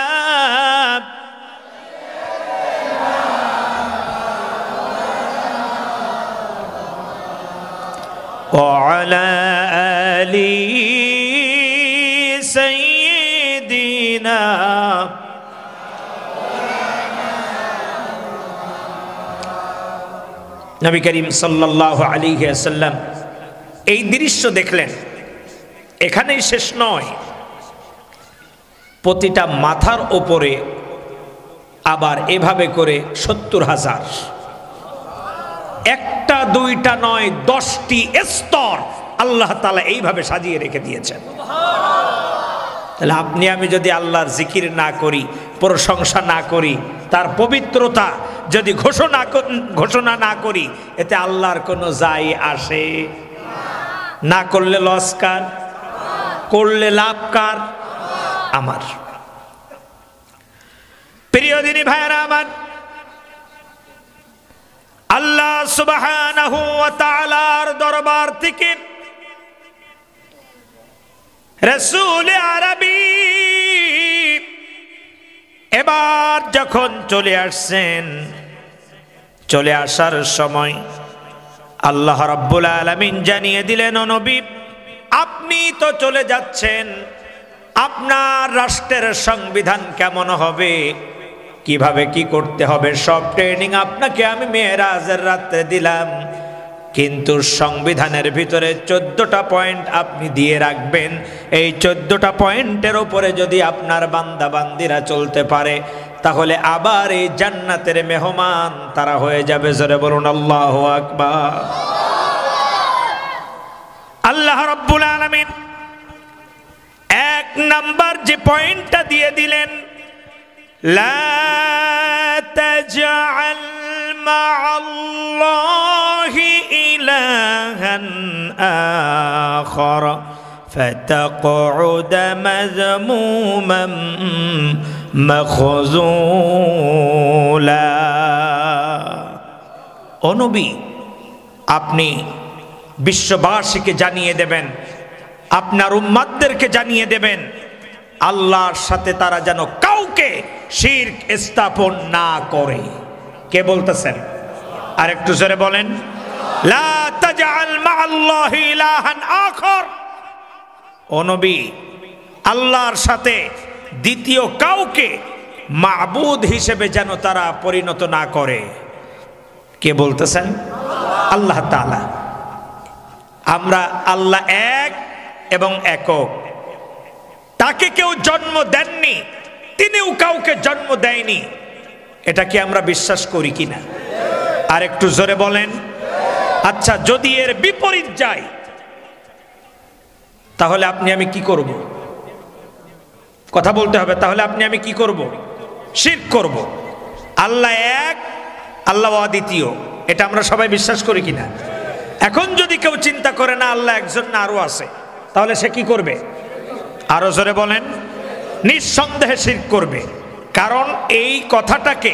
وعلى آل سيدنا নবী করিম সাল্লাল্লাহু আলাইহি ওয়াসাল্লাম এই দৃশ্য দেখলেন। এখানেই শেষ নয়, প্রতিটা মাথার ওপরে আবার এভাবে করে 70,000, একটা দুইটা নয় 10টি স্তর আল্লাহ তাআলা এইভাবে সাজিয়ে রেখে দিয়েছেন। তাহলে আপনি আমি যদি আল্লাহর জিকির না করি, প্রশংসা না করি, তার পবিত্রতা যদি ঘোষণা না করি, এতে আল্লাহর কোনো যায় আসে না। করলে লস কার, করলে লাভ কার? আমার। প্রিয় দিনী ভাইরা আমার, আল্লাহ সুবহানাহু ওয়া তাআলার দরবার থেকে রাসূল আরবী এবার যখন চলে আসছেন, চলে আসার সময় আল্লাহ রাব্বুল আলামিন জানিয়ে দিলেন, ও নবী আপনি তো চলে যাচ্ছেন, আপনার রাষ্ট্রের সংবিধান কেমন হবে, কিভাবে কি করতে হবে, সব ট্রেনিং আপনাকে আমি মেরাজের রাতে দিলাম। কিন্তু সংবিধানের ভিতরে 14টা পয়েন্ট আপনি দিয়ে রাখবেন। এই 14টা পয়েন্টের উপরে যদি আপনার বান্দা বান্দিরা চলতে পারে, তাহলে আবার এই জান্নাতের মেহমান তারা হয়ে যাবে। জোরে বলুন আল্লাহু আকবার। আল্লাহ রাব্বুল আলামিন এক নাম্বার যে পয়েন্টটা দিয়ে দিলেন, লা তাজআল মা'আল্লাহি ইলাহান আখার ফাতাকউদ মাযমুমান মাখযুলা। ও নবী, আপনি বিশ্ববাসীকে জানিয়ে দেবেন, আপনার উম্মতদেরকে জানিয়ে দেবেন, আল্লাহর সাথে তারা যেন কাউকে শিরক স্থাপন না করে। কে বলতেছেন? আর একটু জোরে বলেন, লা তাজআল মা'আল্লাহি ইলাহান আখার। ও নবী, আল্লাহর সাথে দ্বিতীয় কাউকে মাবুদ হিসেবে যেন তারা পরিণত না করে। কে বলতেছেন? আল্লাহ তাআলা। আমরা আল্লাহ এক এবং একক, তাকে কেউ জন্ম দেননি, তিনিও কাউকে জন্ম দেয়নি। এটা কি আমরা বিশ্বাস করি কিনা? আর একটু জোরে বলেন। আচ্ছা, যদি এর বিপরীত যায় তাহলে আপনি আমি কি করব? কথা বলতে হবে। তাহলে আপনি আমি কি করব? শিরক করব। আল্লাহ এক, আল্লাহ অদ্বিতীয়, এটা আমরা সবাই বিশ্বাস করি কিনা? এখন যদি কেউ চিন্তা করে না আল্লাহ একজন না আরো আছে, তাহলে সে কি করবে? আরো জোরে বলেন। নিঃসন্দেহে শিরক করবে। কারণ এই কথাটাকে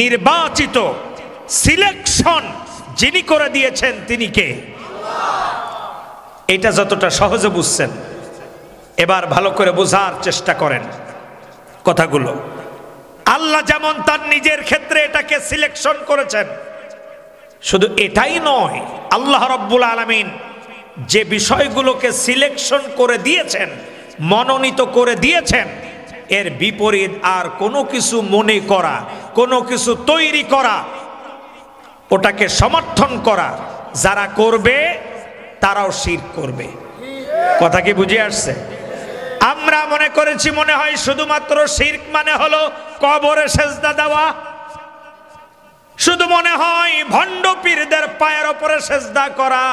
নির্বাচিত, সিলেকশন যিনি করে দিয়েছেন তিনি কে? এটা যতটা সহজে বুঝছেন, এবার ভালো করে বোঝার চেষ্টা করেন কথাগুলো। আল্লাহ যেমন তার নিজের ক্ষেত্রে এটাকে সিলেকশন করেছেন, শুধু এটাই নয়, আল্লাহ রাব্বুল আলামিন যে বিষয়গুলোকে সিলেকশন করে দিয়েছেন, মনোনীত করে দিয়েছেন, এর বিপরীত আর কোনো কিছু মনে করা, কোনো কিছু তৈরি করা, ওটাকে সমর্থন করা, যারা করবে তারাও শিরক করবে। কথা কি বুঝে আসছে? আমরা মনে করেছি, মনে হয় শুধুমাত্র শিরক মানে হলো কবরে সেজদা দেওয়া, শুধু মনে হয় ভণ্ড পীরদের পায়ের উপরে সেজদা করা,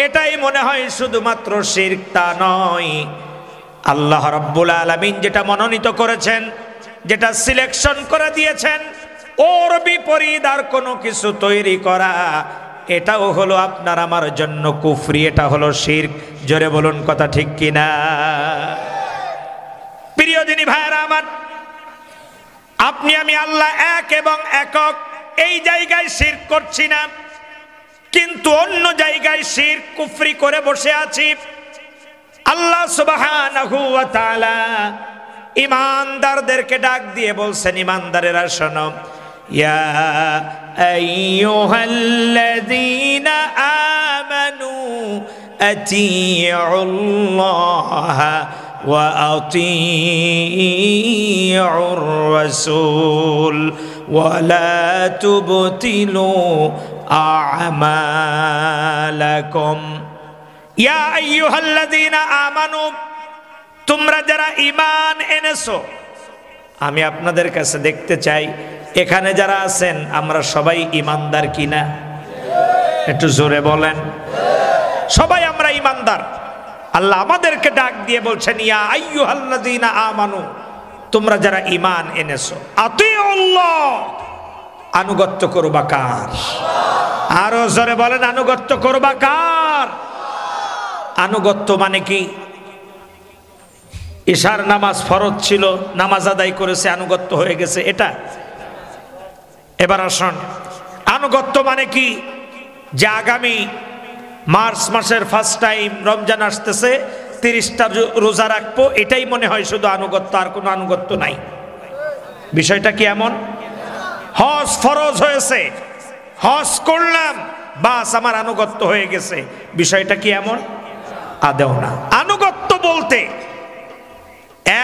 এটাই মনে হয় শুধুমাত্র শিরক। তা নয়। আল্লাহ রাব্বুল আলামিন যেটা মনোনীত করেছেন, যেটা সিলেকশন করে দিয়েছেন, ওর বিপরীত আর কোনো কিছু তৈরি করা, এটাও হলো আপনার আমার জন্য কুফরি, এটা হলো শিরক। জোরে বলুন কথা ঠিক কিনা? প্রিয় দিনী ভাইরা আমার, আপনি আমি আল্লাহ এক এবং একক, এই জায়গায় শিরক করছি না, কিন্তু অন্য জায়গায় শিরক কুফরি করে বসে আছি। আল্লাহ সুবহানাহু ওয়া তাআলা ঈমানদারদেরকে ডাক দিয়ে বলছেন, ঈমানদারেরা শোনো, ইয়া আইয়ুহাল্লাযীনা আমানু আতিউল্লাহ ওয়া আতিউর রাসূল ওয়া লা তুবতিলু আমালাকুম। ইয়া আইয়ুহাল্লাযীনা আমানু, তোমরা যারা ঈমান এনেছো, আমি আপনাদের কাছে দেখতে চাই এখানে যারা আছেন আমরা সবাই ঈমানদার কিনা? একটু জোরে বলেন। সবাই আমরা ঈমানদার। আল্লাহ আমাদেরকে ডাক দিয়ে বলছেন, ইয়া আইয়ুহাল্লাযীনা আমানু, তোমরা যারা ঈমান এনেছো, আতিউল্লাহ, আনুগত্য করবা কার? আরো জোরে বলেন, আনুগত্য করবা কার? আনুগত্য মানে কি? ইশার নামাজ ফরজ ছিল, নামাজ আদায় করেছে, আনুগত্য হয়ে গেছে, এটা? এবার আসুন, আনুগত্য মানে কি? যে আগামী মার্চ মাসের ফার্স্ট টাইম রমজান আসতেছে, 30টা রোজা রাখবো, এটাই মনে হয় শুধু আনুগত্য, আর কোনো আনুগত্য নাই। বিষয়টা কি এমন? হজ ফরজ হয়েছে, হজ করলাম, বাস আমার আনুগত্য হয়ে গেছে, বিষয়টা কি এমন? আদেও না। আনুগত্য বলতে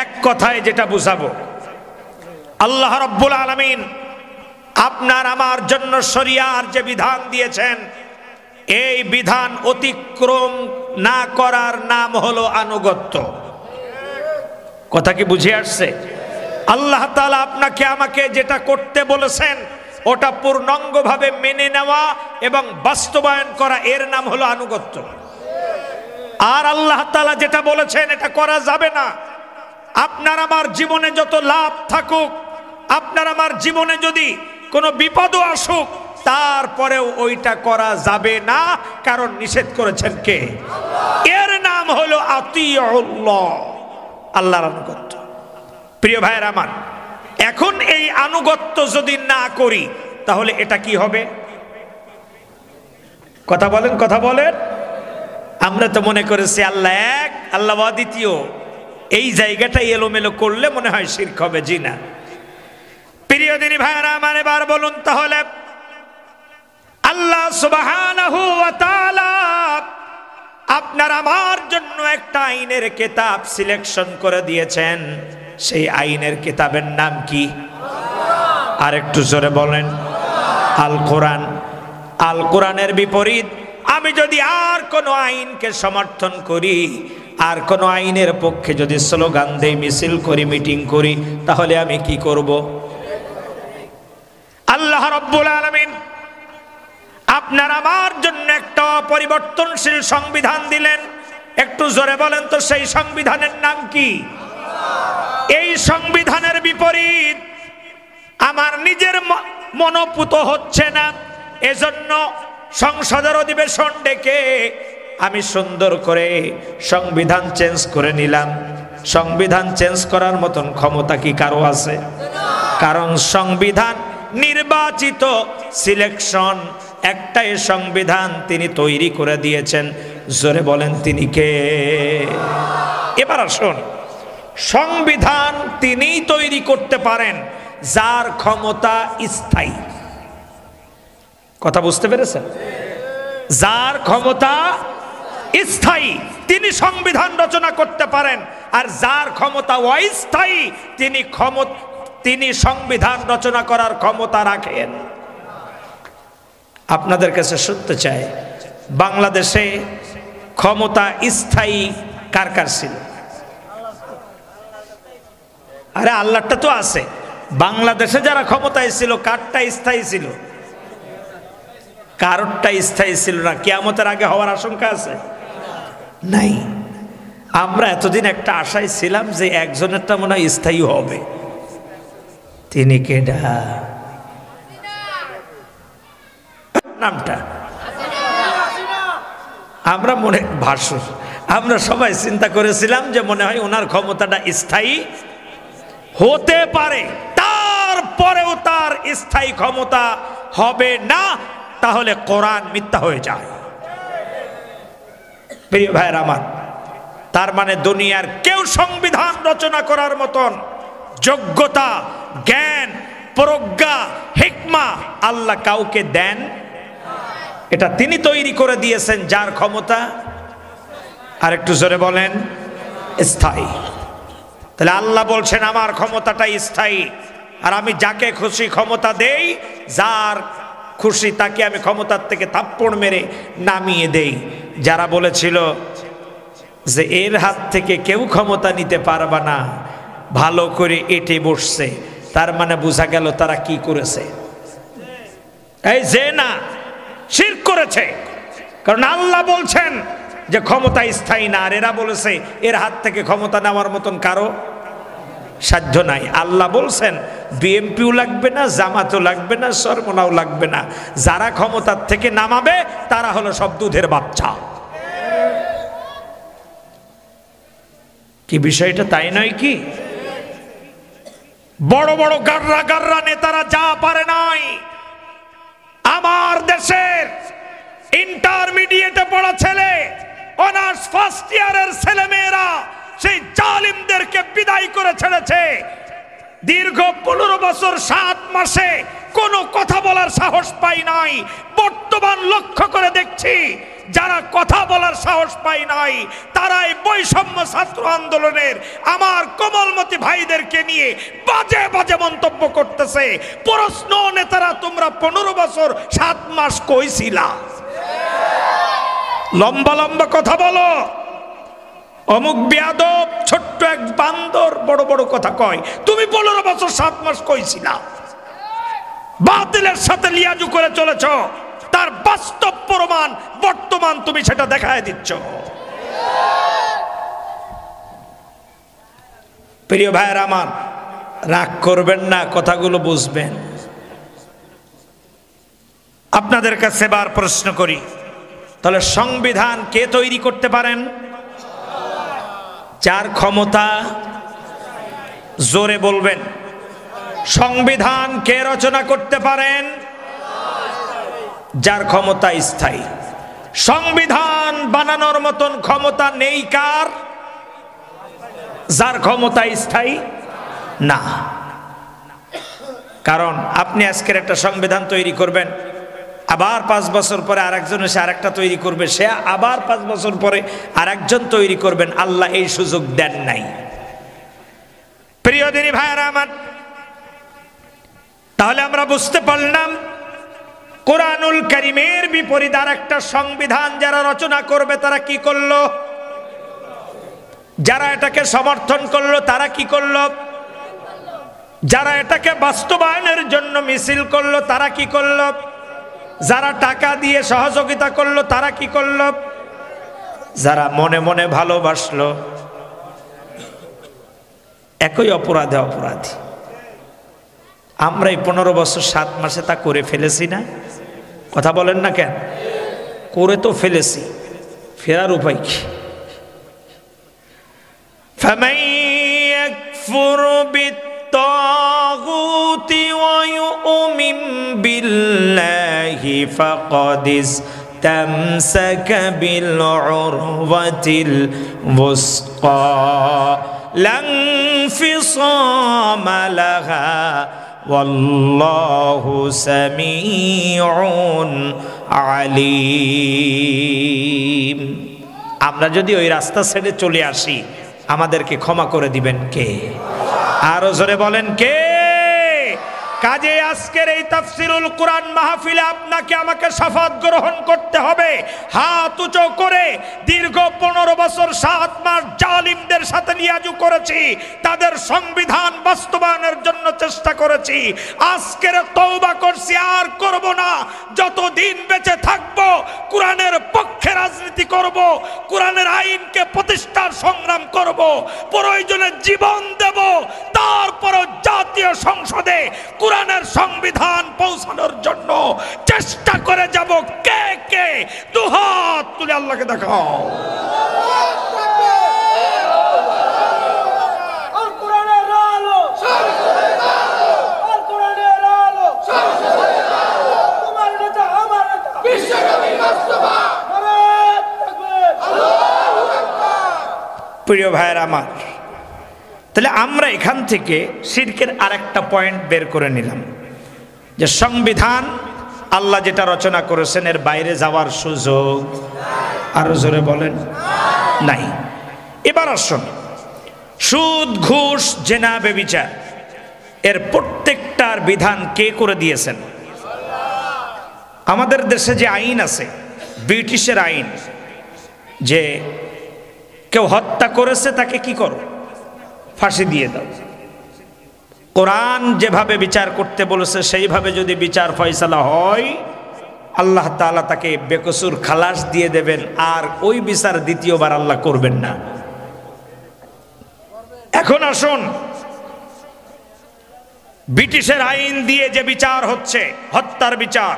এক কথায় যেটা বুঝাবো, আল্লাহ রাব্বুল আলামিন আপনার আমার জন্য শরিয়ার যে বিধান দিয়েছেন, এই বিধান অতিক্রম না করার নাম হলো আনুগত্য। কথা কি বুঝে আসছে? আল্লাহ তাআলা আপনাকে আমাকে যেটা করতে বলেছেন ওটা পূর্ণাঙ্গভাবে মেনে নেওয়া এবং বাস্তবায়ন করা, এর নাম হলো আনুগত্য। আর আল্লাহ তাআলা যেটা বলেছেন এটা করা যাবে না। আপনার আমার জীবনে যত লাভ থাকুক, আপনার আমার জীবনে যদি কোনো বিপদও আসুক, তারপরেও ওইটা করা যাবে না, কারণ নিষেধ করেছেন কে? এর নাম হলো আতিউল্লাহ, আল্লাহর আনুগত্য। প্রিয় ভাইয়ের আমার, এখন এই আনুগত্য যদি না করি তাহলে এটা কি হবে? কথা বলেন, কথা বলেন। আমরা তো মনে করেছি আল্লাহ এক, আল্লাহ অদ্বিতীয়। এই জায়গাটাই এলোমেলো করলে মনে হয় শিরক হবে। জি না। প্রিয় দিনী ভাইরা আমার, এবার বলুন তাহলে আল্লাহ সুবহানাহু ওয়া তাআলা আপনার আমার জন্য একটা আইনের কিতাব সিলেকশন করে দিয়েছেন। সেই আইনের কিতাবের নাম কি? আর একটু জোরে বলেন। আল কোরআন। আল কোরআনের বিপরীত আমি যদি আর কোনো আইনকে সমর্থন করি, আর কোনো আইনের পক্ষে যদি স্লোগান দেই, মিছিল করি, মিটিং করি, তাহলে আমি কি করব? আল্লাহ রাব্বুল আলামিন আপনার আমার জন্য একটা পরিবর্তনশীল সংবিধান দিলেন। একটু জোরে বলেন তো, সেই সংবিধানের নাম কি? এই সংবিধানের বিপরীত আমার নিজের মনোপুত হচ্ছে না, এজন্য সংসদের অধিবেশন ডেকে আমি সুন্দর করে সংবিধান চেঞ্জ করে নিলাম। সংবিধান চেঞ্জ করার মতন ক্ষমতা কি কারো আছে? কারণ সংবিধান নির্বাচিত, সিলেকশন একটাই সংবিধান তিনি তৈরি করে দিয়েছেন। জোরে বলেন তিনি কে? এবার আসুন, সংবিধান তিনিই তৈরি করতে পারেন যার ক্ষমতা স্থায়ী। কথা বুঝতে পেরেছেন? যার ক্ষমতা স্থায়ী তিনি সংবিধান রচনা করতে পারেন, আর যার ক্ষমতা অস্থায়ী তিনি সংবিধান রচনা করার ক্ষমতা রাখেন। আপনাদের কাছে শুনতে চাই, বাংলাদেশে ক্ষমতা স্থায়ী কার কার ছিল? আরে আল্লাহটা তো আছে। বাংলাদেশে যারা ক্ষমতায় ছিল, কারটা স্থায়ী ছিল? কারোরটা স্থায়ী ছিল না। কিয়ামতের আগে হওয়ার আশঙ্কা আছে? নাই। আমরা এতদিন একটা আশায় ছিলাম যে একজনেরটা মনে হয় স্থায়ী হবে। তিনি কেডা? নামটা আমরা মনে ভাষণ আমরা সবাই চিন্তা করেছিলাম যে মনে হয় ওনার ক্ষমতাটা স্থায়ী হতে পারে, তারপরেও তার স্থায়ী ক্ষমতা হবে না, তাহলে কোরআন মিথ্যা হয়ে যায়। প্রিয় ভাইয়ের আমার, তার মানে দুনিয়ার কেউ সংবিধান রচনা করার মতন যোগ্যতা, জ্ঞান, প্রজ্ঞা, হিকমা আল্লাহ কাউকে দেন। এটা তিনি তৈরি করে দিয়েছেন, যার ক্ষমতা, আর একটু জোরে বলেন, স্থায়ী। তাহলে আল্লাহ বলছেন আমার ক্ষমতাটা স্থায়ী, আর আমি যাকে খুশি ক্ষমতা দেই, যার খুশি তাকে আমি ক্ষমতার থেকে থাপ্পড় মেরে নামিয়ে দেই। যারা বলেছিল যে এর হাত থেকে কেউ ক্ষমতা নিতে পারবে না, ভালো করে এঁটে বসছে, তার মানে বোঝা গেল তারা কি করেছে? এই যে না, শিরক করেছে। কারণ আল্লাহ বলছেন যে ক্ষমতা স্থায়ী না, আর এরা বলেছে এর হাত থেকে ক্ষমতা নেওয়ার মতন কারো সাধ্য নাই। আল্লাহ বলছেন বিএমপিও লাগবে না, জামাতও লাগবে না, সরমনাও লাগবে না, যারা ক্ষমতার থেকে নামাবে তারা হলো সব দুধের বাচ্চা। কি বিষয়টা তাই নয় কি? বড় বড় গাররা গাররা নেতারা যা পারে নাই, আমার দেশের ইন্টারমিডিয়েটে পড়া ছেলে, অনার্স ফার্স্ট ইয়ারের ছেলে মেয়েরা সেই জালিমদেরকে বিদায় করে ছেড়েছে। দীর্ঘ 15 বছর 7 মাসে কোনো কথা বলার সাহস পাই নাই। বর্তমান লক্ষ্য করে দেখছি যারা কথা বলার সাহস পাই নাই, তারাই বৈষম্য ছাত্র আন্দোলনের আমার কোমলমতি ভাইদেরকে নিয়ে বাজে বাজে মন্তব্য করতেছে। প্রশ্ন, নেতারা তোমরা 15 বছর 7 মাস কই ছিলা? লম্বা লম্বা কথা বলো, অমুক বেয়াদব ছোট্ট এক বান্দর বড় বড় কথা কয়। তুমি 15 বছর 7 মাস কই ছিলা? বাতিলের সাথে লিয়াজু করে চলেছ, তার বাস্তব প্রমাণ বর্তমান তুমি সেটা দেখায় দিচ্ছ। প্রিয় ভাইয়ের আমার, রাগ করবেন না, কথাগুলো বুঝবেন। আপনাদের কাছে বার প্রশ্ন করি, তাহলে সংবিধান কে তৈরি করতে পারেন? যার ক্ষমতা, জোরে বলবেন। সংবিধান কে রচনা করতে পারেন? যার ক্ষমতা স্থায়ী। সংবিধান বানানোর মতন ক্ষমতা নেই কার? যার ক্ষমতা স্থায়ী না। কারণ আপনি আজকের একটা সংবিধান তৈরি করবেন, আবার 5 বছর পরে আরেকজন এসে আরেকটা তৈরি করবে, সে আবার 5 বছর পরে আরেকজন তৈরি করবেন। আল্লাহ এই সুযোগ দেন নাই। প্রিয় দিনী ভাইয়েরা আমার, তাহলে আমরা বুঝতে পারলাম কোরআনুল কারীমের বিপরীত আর একটা সংবিধান যারা রচনা করবে তারা কি করলো? যারা এটাকে সমর্থন করলো তারা কি করলো? যারা এটাকে বাস্তবায়নের জন্য মিছিল করলো তারা কি করলো? যারা টাকা দিয়ে সহযোগিতা করলো তারা কি করলো? যারা মনে মনে ভালোবাসলো, একই অপরাধে অপরাধী। আমরা এই 15 বছর 7 মাসে তা করে ফেলেছি না? কথা বলেন না কেন? করে তো ফেলেছি, ফেরার উপায় কি? فَمَن يَكْفُرْ بِالطَّاغُوتِ وَيُؤْمِنْ بِاللَّهِ فَقَدِ اسْتَمْسَكَ بِالْعُرْوَةِ الْوُثْقَى لَا انفِصَامَ لَهَا وَاللَّهُ سَمِيعٌ عَلِيمٌ। আমরা যদি ওই রাস্তা ছেড়ে চলে আসি, আমাদেরকে ক্ষমা করে দিবেন কে? আরো জোরে বলেন কে? কাজে আজকের এই তাফসিরুল কোরআন মাহফিলে আপনাকে আমাকে শপথ গ্রহণ করতে হবে, হাত উঁচু করে। দীর্ঘ 15 বছর 7 মাস জালিমদের সাথে লিয়াজু করেছি, তাদের সংবিধান বাস্তবায়নের জন্য চেষ্টা করেছি। আজকের তওবা করছি, আর করব না। যতদিন বেঁচে থাকব কোরআনের পক্ষে রাজনীতি করব, কোরআনের আইনকে প্রতিষ্ঠার সংগ্রাম করব, প্রয়োজনে জীবন দেব। তারপরও জাতীয় সংসদে কোরআনের সংবিধান পৌঁছানোর জন্য চেষ্টা করে যাব। কে কে দুহাত তুলে আল্লাহকে দেখাও। প্রিয় ভাইয়েরা আমার, তাহলে আমরা এখান থেকে শিরকের আরেকটা পয়েন্ট বের করে নিলাম, যে সংবিধান আল্লাহ যেটা রচনা করেছেন এর বাইরে যাওয়ার সুযোগ, আরো জোরে বলেন, নাই। এবার আসুন, সুদ, ঘুষ, জেনা, ব্যভিচার এর প্রত্যেকটার বিধান কে করে দিয়েছেন? আমাদের দেশে যে আইন আছে, ব্রিটিশের আইন, যে কেউ হত্যা করেছে তাকে কি করো? ফাঁসি দিয়ে দাও। কোরআন যেভাবে বিচার করতে বলেছে সেইভাবে যদি বিচার ফয়সালা হয়, আল্লাহ তাআলা তাকে বেকসুর খালাস দিয়ে দেবেন, আর ওই বিচার দ্বিতীয়বার আল্লাহ করবেন না। এখন আসুন, ব্রিটিশের আইন দিয়ে যে বিচার হচ্ছে, হত্যার বিচার,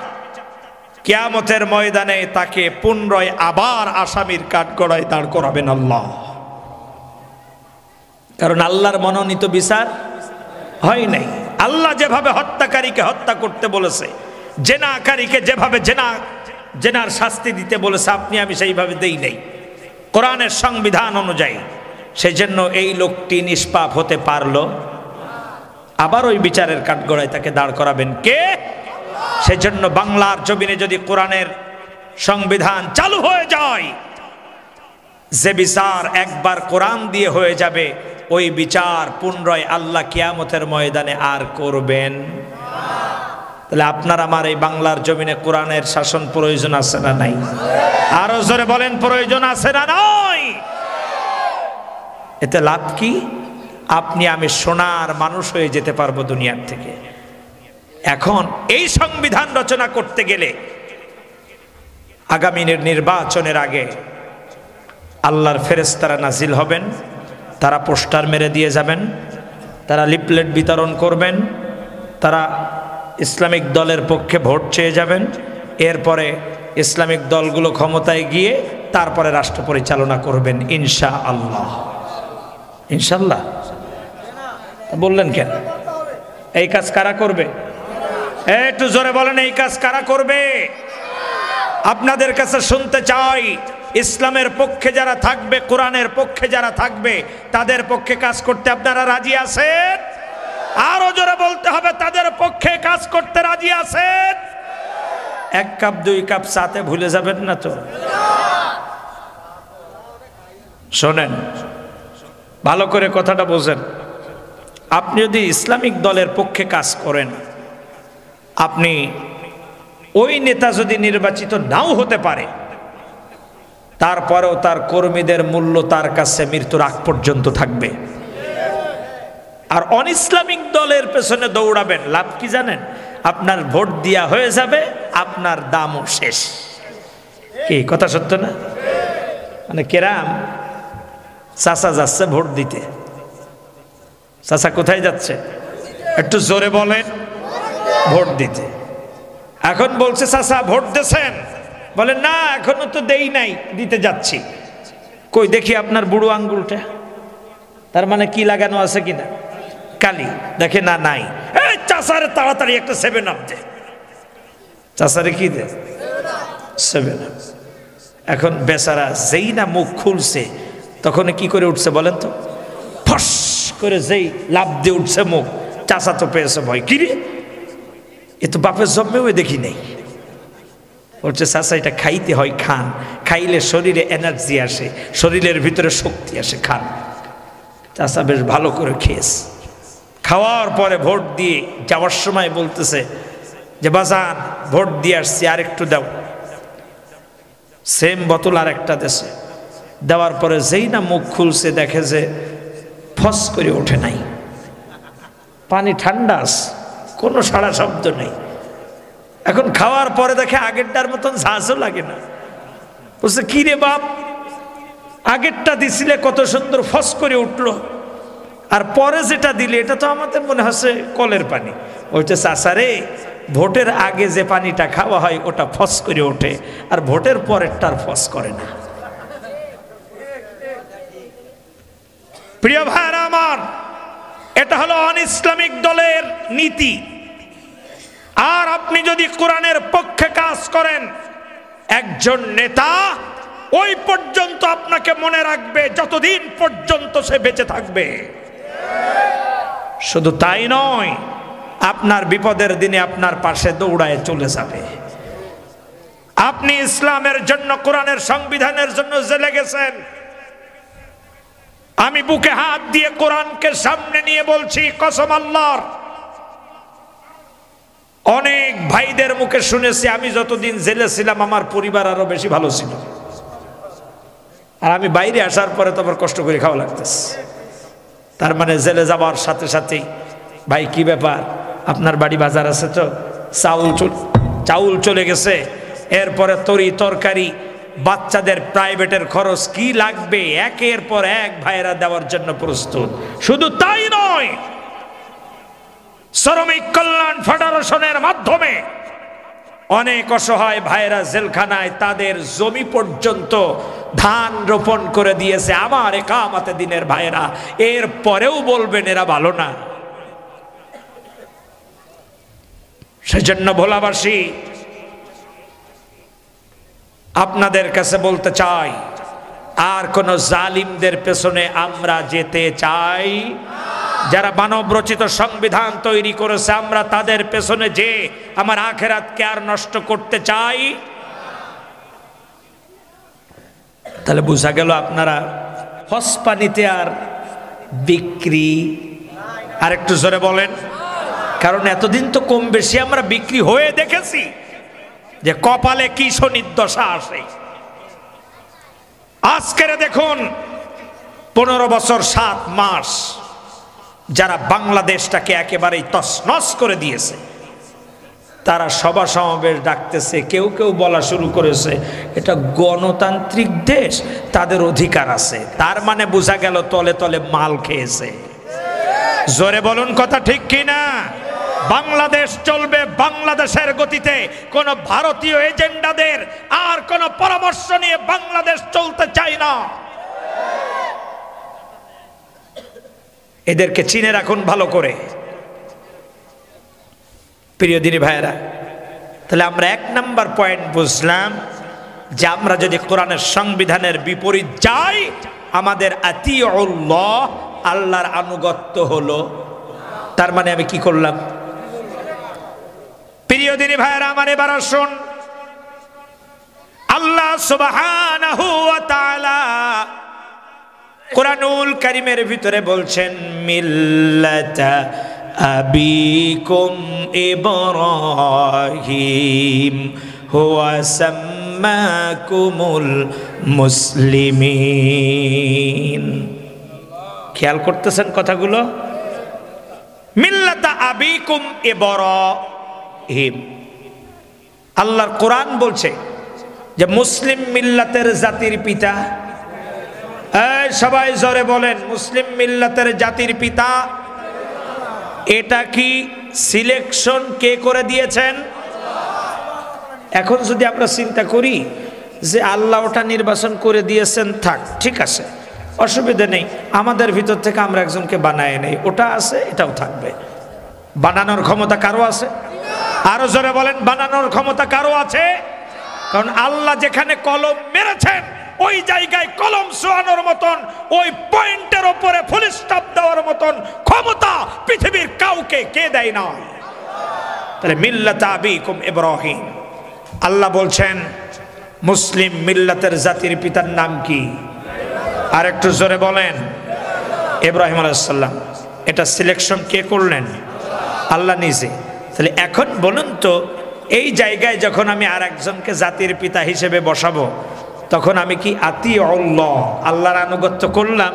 কিয়ামতের ময়দানে তাকে পুনরায় আবার আসামির কাঠগড়ায় দাঁড় করাবেন আল্লাহ। কারণ আল্লাহর মনোনীত বিচার হয় নাই। আল্লাহ যেভাবে হত্যাকারীকে হত্যা করতে বলেছে, জেনাকারীকে যেভাবে জেনার শাস্তি দিতে বলেছে, আপনি আমি সেইভাবে দেই নাই কোরআনের সংবিধান অনুযায়ী। সেই জন্য এই লোকটি নিষ্পাপ হতে পারলো, আবার ওই বিচারের কাঠগড়ায় তাকে দাঁড় করাবেন কে? সেজন্য বাংলার জমিনে যদি কোরআনের সংবিধান চালু হয়ে যায়, যে বিচার একবার কোরআন দিয়ে হয়ে যাবে, ওই বিচার পুনরায় আল্লাহ কিয়ামতের ময়দানে আর করবেন। তাহলে আপনার আমার এই বাংলার জমিনে কোরআনের শাসন প্রয়োজন আছে না নাই? আরো জোরে বলেন, প্রয়োজন আছে না নাই? এতে লাভ কি? আপনি আমি সোনার মানুষ হয়ে যেতে পারবো দুনিয়ার থেকে। এখন এই সংবিধান রচনা করতে গেলে আগামী নির্বাচনের আগে আল্লাহর ফেরেশতারা নাজিল হবেন, তারা পোস্টার মেরে দিয়ে যাবেন, তারা লিফলেট বিতরণ করবেন, তারা ইসলামিক দলের পক্ষে ভোট চেয়ে যাবেন, এরপরে ইসলামিক দলগুলো ক্ষমতায় গিয়ে তারপরে রাষ্ট্র পরিচালনা করবেন ইনশাআল্লাহ। ইনশাআল্লাহ বললেন কেন? এই কাজ কারা করবে? একটু জোরে বলেন, এই কাজ কারা করবে? আপনাদের কাছে শুনতে চাই, ইসলামের পক্ষে যারা থাকবে, কোরআনের পক্ষে যারা থাকবে, তাদের পক্ষে কাজ করতে আপনারা রাজি আছেন? আরো জোরে বলতে হবে, তাদের পক্ষে কাজ করতে রাজি আছেন? এক কাপ দুই কাপ চাতে ভুলে যাবেন না তো? শোনেন, ভালো করে কথাটা বোঝেন। আপনি যদি ইসলামিক দলের পক্ষে কাজ করেন, আপনি ওই নেতা যদি নির্বাচিত নাও হতে পারে, তারপরেও তার কর্মীদের মূল্য তার কাছে মৃত্যুর আগ পর্যন্ত থাকবে। আর অন ইসলামিক দলের পেছনে দৌড়াবেন, লাভ কি জানেন? আপনার ভোট দেয়া হয়ে যাবে, আপনার দামও শেষ। কি কথা সত্য না? মানে কেরাম চাচা যাচ্ছে ভোট দিতে। চাচা কোথায় যাচ্ছে? একটু জোরে বলেন। ভোট দিতে। এখন বলছে চাচা ভোট দিয়েছেন? বলেন না, এখনো তো দেই নাই, দিতে যাচ্ছি। কই দেখি আপনার বুড়ো আঙ্গুলটা, তার মানে কি লাগানো আছে কিনা? কালি। দেখে না, নাই। এই চাচারে তাড়াতাড়ি একটা 7 আপ দে। চাচারে কি দে? 7 আপ। এখন বেচারা যেই না মুখ খুলছে, তখন কি করে উঠছে বলেন তো? ফস করে যেই লাভ দিয়ে উঠছে মুখ। চাচা তো পেয়েছে ভয়। কিরে, এ তো বাপের জন্মেও দেখি নেই। বলছে চাচা এটা খাইতে হয়, খান। খাইলে শরীরে এনার্জি আসে, শরীরের ভিতরে শক্তি আসে, খান। চাচা বেশ ভালো করে খেয়েছে। খাওয়ার পরে ভোট দিয়ে যাওয়ার সময় বলতেছে যে বাজান ভোট দিয়ে আসছি, আর একটু দাও। সেম বোতল আর একটা দেশে দেওয়ার পরে যেই না মুখ খুলছে, দেখে যে ফস করে ওঠে নাই। পানি ঠান্ডা, কোনো সাড়া শব্দ নেই। এখন খাওয়ার পরে দেখে আগেরটার মতন ঝাঁঝও লাগে না। বলছে কি রে বাপ, আগেরটা দিছিলে কত সুন্দর ফস করে উঠলো, আর পরে যেটা দিলে এটা তো আমাদের মনে হচ্ছে কলের পানি। ওইটা চাচারে, ভোটের আগে যে পানিটা খাওয়া হয় ওটা ফস করে ওঠে, আর ভোটের পরেরটার ফস করে না। প্রিয় ভাইরা আমার, এটা হলো অন ইসলামিক দলের নীতি। আর আপনি যদি কোরআনের পক্ষে কাজ করেন, একজন নেতা ওই পর্যন্ত আপনাকে মনে রাখবে যতদিন পর্যন্ত সে বেঁচে থাকবে। শুধু তাই নয়, আপনার বিপদের দিনে আপনার পাশে দৌড়ায় চলে যাবে। আপনি ইসলামের জন্য, কোরআনের সংবিধানের জন্য জেলে গেছেন, আমি বুকে হাত দিয়ে কোরআনকে সামনে নিয়ে বলছি, কসম আল্লাহর, অনেক ভাইদের মুখে শুনেছি আমি যতদিন জেলে ছিলাম আমার পরিবার আরো বেশি ভালো ছিল, আর আমি বাইরে আসার পরে তো আবার কষ্ট করে খাওয়া লাগতেছে। তার মানে জেলে যাওয়ার সাথে সাথেই, ভাই কি ব্যাপার, আপনার বাড়ি বাজার আছে তো, চাউল চলে গেছে, এরপরে তরি তরকারি, বাচ্চাদের প্রাইভেটের খরচ কি লাগবে, একের পর এক ভাইয়েরা দেওয়ার জন্য প্রস্তুত। শুধু তাই নয়, শ্রমিক কল্যাণ ফেডারেশনের মাধ্যমে অনেক অসহায় ভাইয়েরা জেলখানায় তাদের জমি পর্যন্ত ধান রোপণ করে দিয়েছে আমার একামতে দিনের ভাইয়েরা। এর পরেও বলবেন এরা ভালো না। সেজন্য ভোলাবাসী, আপনাদের কাছে বলতে চাই, আর কোন জালিমদের পেছনে আমরা যেতে চাই? যারা মানব রচিত সংবিধান তৈরি করেছে, আমরা তাদের পেছনে যে আমার আখেরাতকে আর নষ্ট করতে চাই? তাহলে বোঝা গেল আপনারা হসপানিতে আর বিক্রি, আর একটু জোরে বলেন, কারণ এতদিন তো কম বেশি আমরা বিক্রি হয়ে দেখেছি যে কপালে কি শনির দশা আসে। আজকের দেখুন 15 বছর 7 মাস যারা বাংলাদেশটাকে একেবারেই তছনছ করে দিয়েছে, তারা সভা সমাবেশ ডাকতেছে, কেউ কেউ বলা শুরু করেছে এটা গণতান্ত্রিক দেশ, তাদের অধিকার আছে। তার মানে বোঝা গেল তলে তলে মাল খেয়েছে। জোরে বলুন কথা ঠিক কিনা? বাংলাদেশ চলবে বাংলাদেশের গতিতে, কোন ভারতীয় এজেন্ডাদের আর কোন পরামর্শ নিয়ে বাংলাদেশ চলতে চায় না। এদেরকে চিনে রাখুন ভালো করে। প্রিয় দিনী ভাইয়েরা, তাহলে আমরা 1 নাম্বার পয়েন্ট বুঝলাম যে আমরা যদি কোরআনের সংবিধানের বিপরীত যাই, আমাদের আতিউল্লাহ, আল্লাহর আনুগত্য হলো। তার মানে আমি কি করলাম? প্রিয় দিনী ভাইয়েরা আমার, এবার আসুন, আল্লাহ সুবহানাহু ওয়া তাআলা কুরআনুল কারীমের ভিতরে বলছেন মিল্লাতা আবিকুম ইব্রাহিম হুয়া সাম্মাকুমুল মুসলিমিন। খেয়াল করতেছেন কথাগুলো? মিল্লাতা আবিকুম ইব্রাহিম, আল্লাহর কোরআন বলছে যে মুসলিম মিল্লাতের জাতির পিতা। এই সবাই জোরে বলেন, মুসলিম মিল্লাতের জাতির পিতা। এটা কি সিলেকশন কে করে দিয়েছেন? এখন যদি আমরা চিন্তা করি যে আল্লাহ ওটা নির্বাচন করে দিয়েছেন, থাক, ঠিক আছে, অসুবিধা নেই, আমাদের ভিতর থেকে আমরা একজনকে বানায় নেই, ওটা আছে, এটাও থাকবে। বানানোর ক্ষমতা কারো আছে? আরো জোরে বলেন, বানানোর ক্ষমতা কারো আছে? কারণ আল্লাহ যেখানে কলম মেরেছেন ওই জায়গায় কলম ছোঁয়ানোর মতন, ওই পয়েন্টের উপরে ফুল স্টপ দেওয়ার মতন ক্ষমতা পৃথিবীর কাউকে কে দেয় না। তাহলে মিল্লাতা আবিকুম ইব্রাহিম, আল্লাহ বলছেন মুসলিম মিল্লাতের জাতির পিতার নাম কি? আর একটু জোরে বলেন, ইব্রাহিম আলাইহিস সালাম। এটা সিলেকশন কে করলেন? আল্লাহ নিজে। তাহলে এখন বলুন তো, এই জায়গায় যখন আমি আর একজনকে জাতির পিতা হিসেবে বসাবো, তখন আমি কি আতিউল্লাহ, আল্লাহর আনুগত্য করলাম?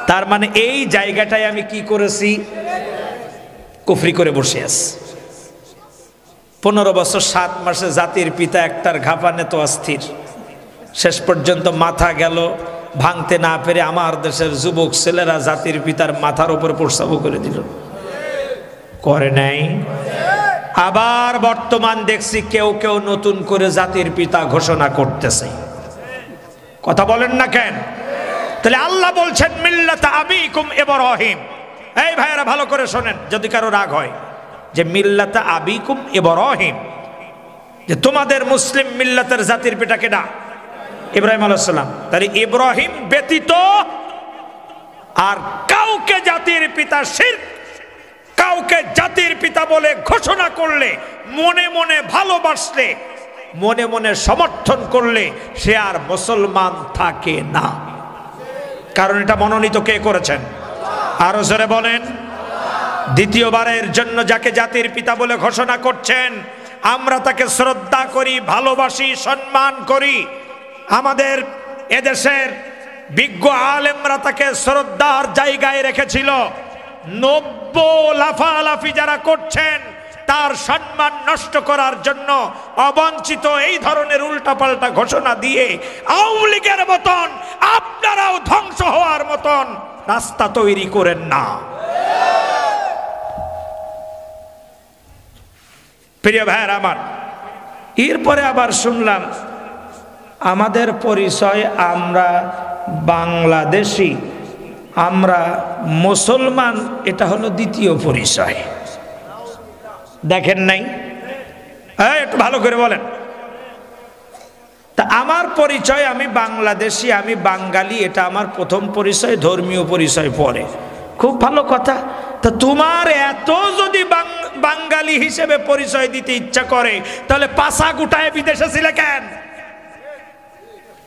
তার মানে এই জায়গাটায় আমি কি করেছি? কুফরি করে বসে আছি। 15 বছর 7 মাসে জাতির পিতা একটার ঘাপানে তো অস্থির, শেষ পর্যন্ত মাথা গেল ভাঙতে না পেরে আমার দেশের যুবক ছেলেরা জাতির পিতার মাথার উপর প্রস্তাব করে দিল। করে নাই? আবার বর্তমান দেখছি কেউ কেউ নতুন করে জাতির পিতা ঘোষণা করতেছে। কথা বলেন না কেন? তাহলে আল্লাহ বলছেন মিল্লাতা আবিকুম ইব্রাহিম। এই ভাইয়েরা ভালো করে শোনেন, যদি কারো রাগ হয়, যে মিল্লাতা আবিকুম ইব্রাহিম, যে তোমাদের মুসলিম মিল্লাতের জাতির পিতা কেডা? ইব্রাহিম আলাইহিস সালাম। তাহলে ইব্রাহিম ব্যতীত আর কাউকে জাতির পিতা শিরক, কাউকে জাতির পিতা বলে ঘোষণা করলে, মনে মনে ভালোবাসলে, মনে মনে সমর্থন করলে, সে আর মুসলমান থাকে না। কারণ এটা মনোনীত কে করেছেন? আরো জোরে বলেন। দ্বিতীয়বারের জন্য যাকে জাতির পিতা বলে ঘোষণা করছেন, আমরা তাকে শ্রদ্ধা করি, ভালোবাসি, সম্মান করি। আমাদের এদেশের বিজ্ঞ আলেমরা তাকে শ্রদ্ধার জায়গায় রেখেছিল। নব্য লাফালাফি যারা করছেন, তার সম্মান নষ্ট করার জন্য অবাঞ্ছিত এই ধরনের উল্টাপাল্টা ঘোষণা দিয়ে আওয়ামী লীগের মতন আপনারাও ধ্বংস হওয়ার মতন রাস্তা তৈরি করেন না। প্রিয় ভাইয়েরা আমার, এরপরে আবার শুনলাম আমাদের পরিচয় আমরা বাংলাদেশি, আমরা মুসলমান, এটা হলো দ্বিতীয় পরিচয়। দেখেন নাই? একটু ভালো করে বলেন। তা আমার পরিচয় আমি বাংলাদেশি, আমি বাঙালি, এটা আমার প্রথম পরিচয়, ধর্মীয় পরিচয় পরে। খুব ভালো কথা। তা তোমার এত যদি বাঙালি হিসেবে পরিচয় দিতে ইচ্ছা করে, তাহলে পাশা গুটায় বিদেশে ছিলে কেন?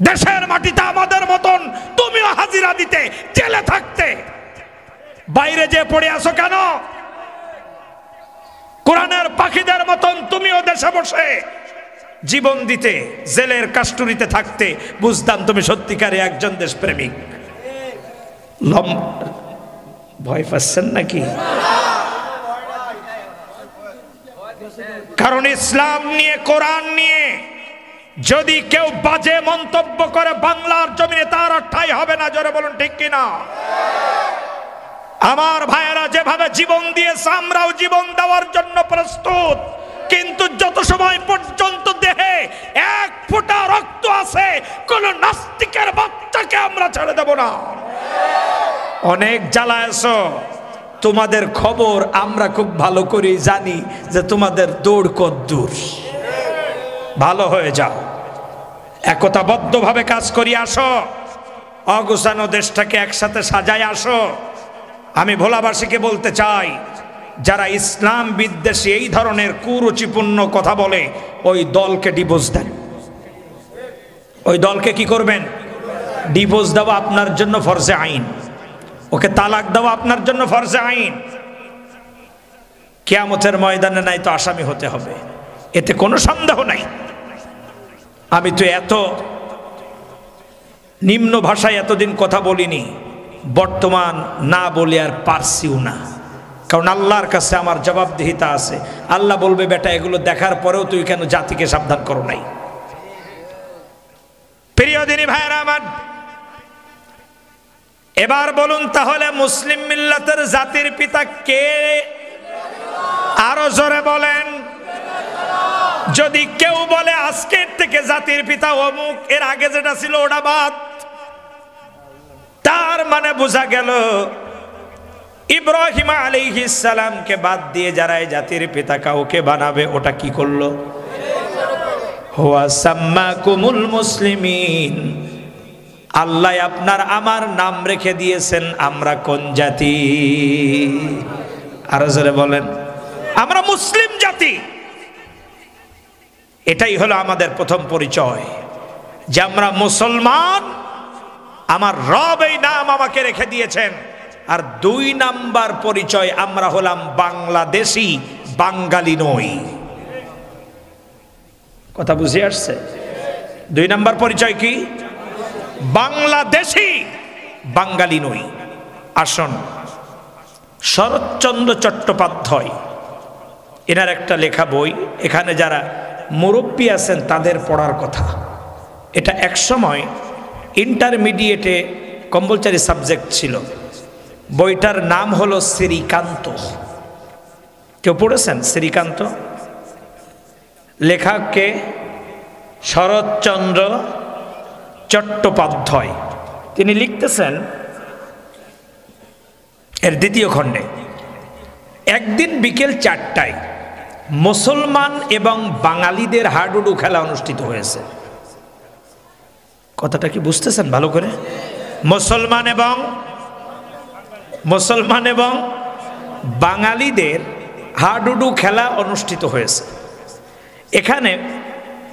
দেশের মাটিতে আমাদের মতন তুমিও হাজিরা দিতে, জেলে থাকতে, বাইরে যে পড়ে আসো কেন? কোরআনের পাখিদের মতন তুমিও দেশে বসে জীবন দিতে, জেলের কাস্টুরিতে থাকতে, বুঝতাম তুমি সত্যিকারে একজন দেশপ্রেমিক। ভয় পাচ্ছেন নাকি? কারণ ইসলাম নিয়ে, কোরআন নিয়ে যদি কেউ বাজে মন্তব্য করে বাংলার জমিনে তার আর ঠাঁই হবে না। জোরে বলুন ঠিক কিনা? আমার ভাইয়েরা যেভাবে জীবন দিয়েছে আমরাও জীবন দেওয়ার জন্য প্রস্তুত, কিন্তু যত সময় পর্যন্ত দেহে এক ফোঁটা রক্ত আছে কোন নাস্তিকের বাচ্চাকে আমরা ছেড়ে দেব না। অনেক জ্বালায়ছো, তোমাদের খবর আমরা খুব ভালো করে জানি যে তোমাদের দৌড় কদ্দূর। ভালো হয়ে যাও, একতাবদ্ধভাবে কাজ করি, আসো অগুছানো দেশটাকে একসাথে সাজায় আসো। আমি ভোলাবাসীকে বলতে চাই, যারা ইসলাম বিদ্বেষী এই ধরনের কুরুচিপূর্ণ কথা বলে ওই দলকে ডিভোর্স দেন। ওই দলকে কি করবেন? ডিভোর্স দেওয়া আপনার জন্য ফরজে আইন, ওকে তালাক দেওয়া আপনার জন্য ফরজে আইন। কিয়ামতের ময়দানে নাই তো আসামি হতে হবে, এতে কোনো সন্দেহ নাই। আমি তো এত নিম্ন ভাষায় এতদিন কথা বলিনি, বর্তমান না বলে আর পারছিও না, কারণ আল্লাহর কাছে আমার জবাবদিহিতা আছে। আল্লাহ বলবে, বেটা এগুলো দেখার পরেও তুই কেন জাতিকে সাবধান করো নাই? প্রিয় দিনী ভাইরা আমার, এবার বলুন তাহলে মুসলিম মিল্লাতের জাতির পিতা কে? আরো জোরে বলেন। যদি কেউ বলে আজকের থেকে জাতির পিতা অমুক, এর আগে যেটা ছিল ওটা বাদ, তার মানে বোঝা গেল ইব্রাহিম আলাইহিস সালামকে বাদ দিয়ে যারা এই জাতির পিতা কাউকে বানাবে ওটা কি করলো? হুয়া সাম্মাকুমুল মুসলিমিন, আল্লাহ আপনার আমার নাম রেখে দিয়েছেন। আমরা কোন জাতি? আরো জোরে বলেন। আমরা মুসলিম জাতি। এটাই হলো আমাদের প্রথম পরিচয় যে আমরা মুসলমান, আমার রব এই নাম আমাকে রেখে দিয়েছেন। আর 2 নাম্বার পরিচয়, আমরা হলাম বাংলাদেশি, বাঙালি নই। কথা বুঝে আসছে? 2 নাম্বার পরিচয় কি? বাংলাদেশি, বাঙালি নই। আসুন, শরৎচন্দ্র চট্টোপাধ্যায় এনার একটা লেখা বই, এখানে যারা মুরব্বী আছেন তাদের পড়ার কথা। এটা একসময় ইন্টারমিডিয়েটে কম্পালসারি সাবজেক্ট ছিল। বইটার নাম হলো শ্রীকান্ত। কেউ পড়েছেন শ্রীকান্ত? লেখককে শরৎচন্দ্র চট্টোপাধ্যায়। তিনি লিখতেছেন এর 2য় খণ্ডে, একদিন বিকেল 4টায় মুসলমান এবং বাঙালিদের হাডুডু খেলা অনুষ্ঠিত হয়েছে। কথাটা কি বুঝতেছেন ভালো করে? মুসলমান এবং বাঙালিদের হাডুডু খেলা অনুষ্ঠিত হয়েছে। এখানে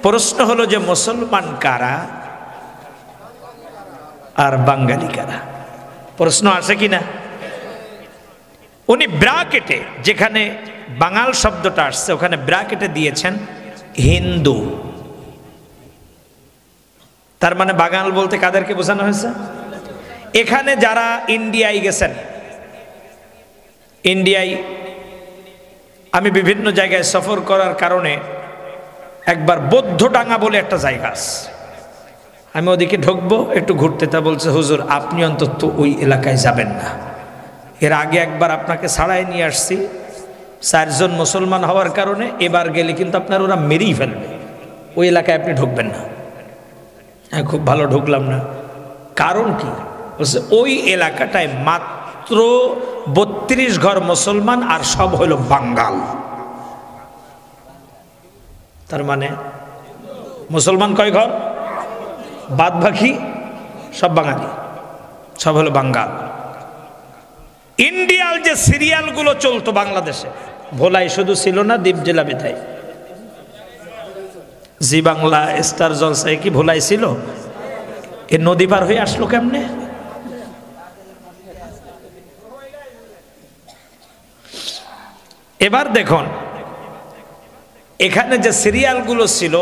প্রশ্ন হলো যে মুসলমান কারা আর বাঙালি কারা? প্রশ্ন আছে কি না? উনি ব্র্যাকেটে, যেখানে বাঙাল শব্দটা আসছে ওখানে ব্র্যাকেটে দিয়েছেন হিন্দু। তার মানে বাঙাল বলতে কাদেরকে বোঝানো হয়েছে? এখানে যারা ইন্ডিয়ায় গেছেন, ইন্ডিয়ায় আমি বিভিন্ন জায়গায় সফর করার কারণে একবার বৌদ্ধডাঙ্গা বলে একটা জায়গা আছে, আমি ওদিকে ঢুকবো একটু ঘুরতে, তা বলছে হুজুর আপনি অন্তত ওই এলাকায় যাবেন না। এর আগে একবার আপনাকে ছাড়াই নিয়ে আসছি, 4 জন মুসলমান হওয়ার কারণে এবার গেলে কিন্তু আপনার ওরা মেরেই ফেলবে, ওই এলাকায় আপনি ঢুকবেন না। হ্যাঁ, খুব ভালো, ঢুকলাম না। কারণ কি? বলছে ওই এলাকাটায় মাত্র 32 ঘর মুসলমান আর সব হলো বাঙ্গাল। তার মানে মুসলমান কয় ঘর? বাদ বাকি সব বাঙালি, সব হলো বাঙ্গাল। ইন্ডিয়ার যে সিরিয়ালগুলো চলতো বাংলাদেশে, ভোলাই শুধু ছিল না, দ্বীপ জেলা বিধায় জি বাংলা, স্টার জলসায় কি ভোলাই ছিল? এ নদী পার হয়ে আসলো কেমনে? এবার দেখুন এখানে যে সিরিয়ালগুলো ছিল,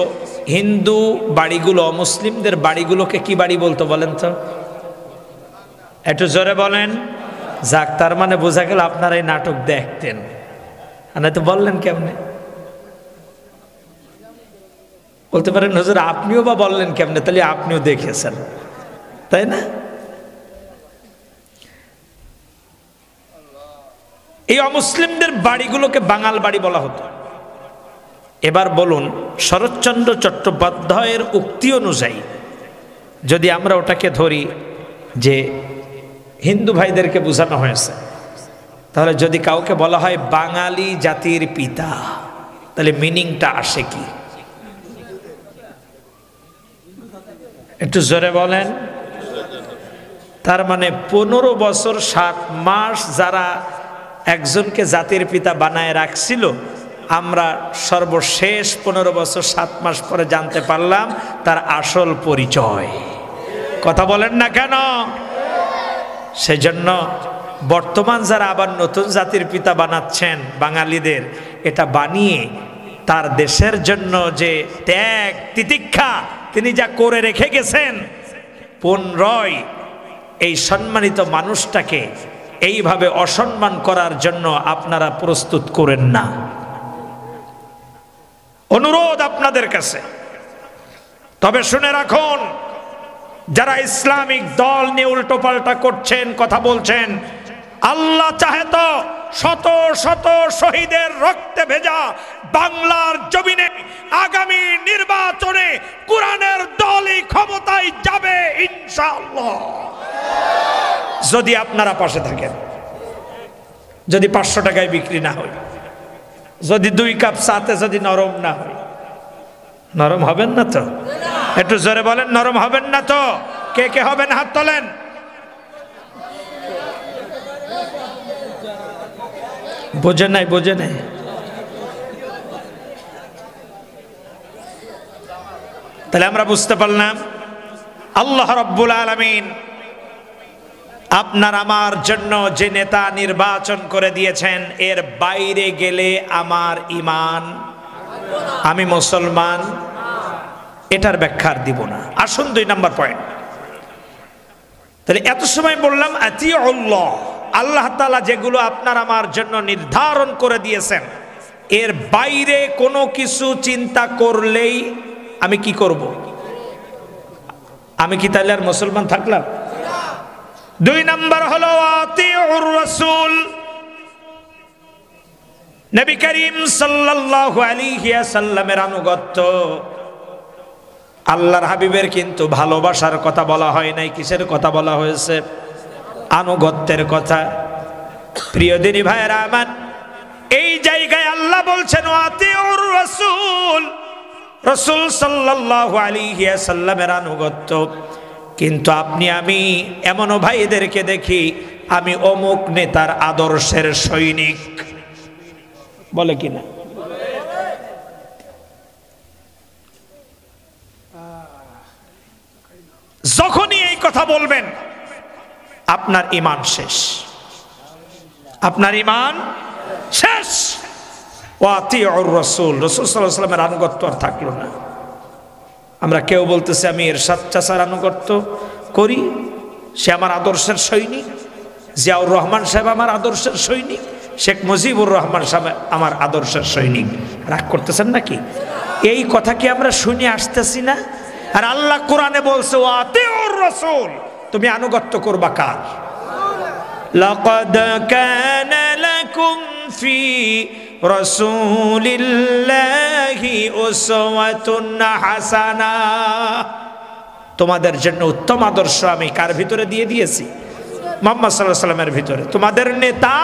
হিন্দু বাড়িগুলো মুসলিমদের বাড়িগুলোকে কি বাড়ি বলতো বলেন তো? একটু জোরে বলেন। যাক, তার মানে বোঝা গেল আপনারা এই নাটক দেখতেন, আর তো বললেন কেমনে? বলতে পারেন হুজুর আপনিও বা বললেন কেমনে, তাহলে আপনিও দেখেছেন, তাই না? এই অমুসলিমদের বাড়িগুলোকে বাঙাল বাড়ি বলা হতো। এবার বলুন, শরৎচন্দ্র চট্টোপাধ্যায়ের উক্তি অনুযায়ী যদি আমরা ওটাকে ধরি যে হিন্দু ভাইদেরকে বোঝানো হয়েছে, তাহলে যদি কাউকে বলা হয় বাঙালি জাতির পিতা, তাহলে মিনিংটা আসে কি? একটু জোরে বলেন। তার মানে 15 বছর 7 মাস যারা একজনকে জাতির পিতা বানায় রাখছিল, আমরা সর্বশেষ 15 বছর 7 মাস পরে জানতে পারলাম তার আসল পরিচয়। কথা বলেন না কেন? সেজন্য বর্তমান যারা আবার নতুন জাতির পিতা বানাচ্ছেন বাঙালিদের, এটা বানিয়ে তার দেশের জন্য যে ত্যাগ তিতিক্ষা তিনি যা করে রেখে গেছেন, পুনরায় এই সম্মানিত মানুষটাকে এইভাবে অসম্মান করার জন্য আপনারা প্রস্তুত করেন না। অনুরোধ আপনাদের কাছে। তবে শুনে রাখুন, যারা ইসলামিক দল নিয়ে উল্টোপাল্টা করছেন, কথা বলছেন, আল্লাহ চাহে তো শত শত শহীদের রক্তে ভেজা বাংলার জমিনে আগামী নির্বাচনে কোরআনের দলই ক্ষমতায় যাবে ইনশাআল্লাহ, যদি আপনারা পাশে থাকেন। যদি 500 টাকায় বিক্রি না হয়, যদি 2 কাপ চাতে যদি নরম না হয়। নরম হবেন না তো? একটু জোরে বলেন, নরম হবেন না তো? কে কে হবেন হাত তোলেন। বোঝে নাই, বোঝে নাই। তাহলে আমরা বুঝতে পারলাম আল্লাহ রাব্বুল আলামিন আপনার আমার জন্য যে নেতা নির্বাচন করে দিয়েছেন, এর বাইরে গেলে আমার ঈমান, আমি মুসলমান, এটার ব্যাখ্যা দিব না। আসুন 2 নম্বর পয়েন্ট। তাহলে এত সময় বললাম আতিউল্লাহ, আল্লাহ তাআলা যেগুলো আপনার আমার জন্য নির্ধারণ করে দিয়েছেন, এর বাইরে কোনো কিছু চিন্তা করলেই আমি কি করব? আমি কি তাহলে আর মুসলমান থাকলাম? 2 নম্বর হলো আতিউর রাসূল। নবী করিম সাল্লাল্লাহু আলাইহি ওয়াসাল্লামের আনুগত্য। আল্লাহর হাবিবের কিন্তু ভালোবাসার কথা বলা হয় নাই, কিসের কথা বলা হয়েছে? আনুগত্যের কথা। প্রিয় দিনী ভাইয়েরা আমার, এই জায়গায় আল্লাহ বলছেন আতিউর রাসূল, রাসূল সাল্লাল্লাহু আলাইহি ওয়াসাল্লামের আনুগত্য। কিন্তু আপনি আমি এমনও ভাইদেরকে দেখি, আমি অমুক নেতার আদর্শের সৈনিক, বলে কিনা? যখনই এই কথা বলবেন আপনার ঈমান শেষ, আপনার ঈমান শেষ। ওয়াতিউর রাসূল, রাসূল সাল্লাল্লাহু আলাইহি ওয়াসাল্লামের আনুগত্য আর থাকলো না। আমরা কেউ বলতেছে আমি এরশাদ চাচার আনুগত্য করি, সে আমার আদর্শের সৈনিক। জিয়াউর রহমান সাহেব আমার আদর্শের সৈনিক, শেখ মুজিবুর রহমান সাহেব আমার আদর্শের সৈনিক। রাগ করতেছেন নাকি? এই কথা কি আমরা শুনে আসতেছি না? আর আল্লাহ কোরআনে বলছে ওয়াতিউর রাসূল, তুমি আনুগত্য করবা কার? লাকাদ কানা লাকুম ফি রাসূলিল্লাহি উসওয়াতুন হাসানাহ, তোমাদের জন্য উত্তম আদর্শ আমি কার ভিতরে দিয়ে দিয়েছি? মুহাম্মদ সাল্লাল্লাহু আলাইহি ওয়াসাল্লামের ভিতরে। তোমাদের নেতা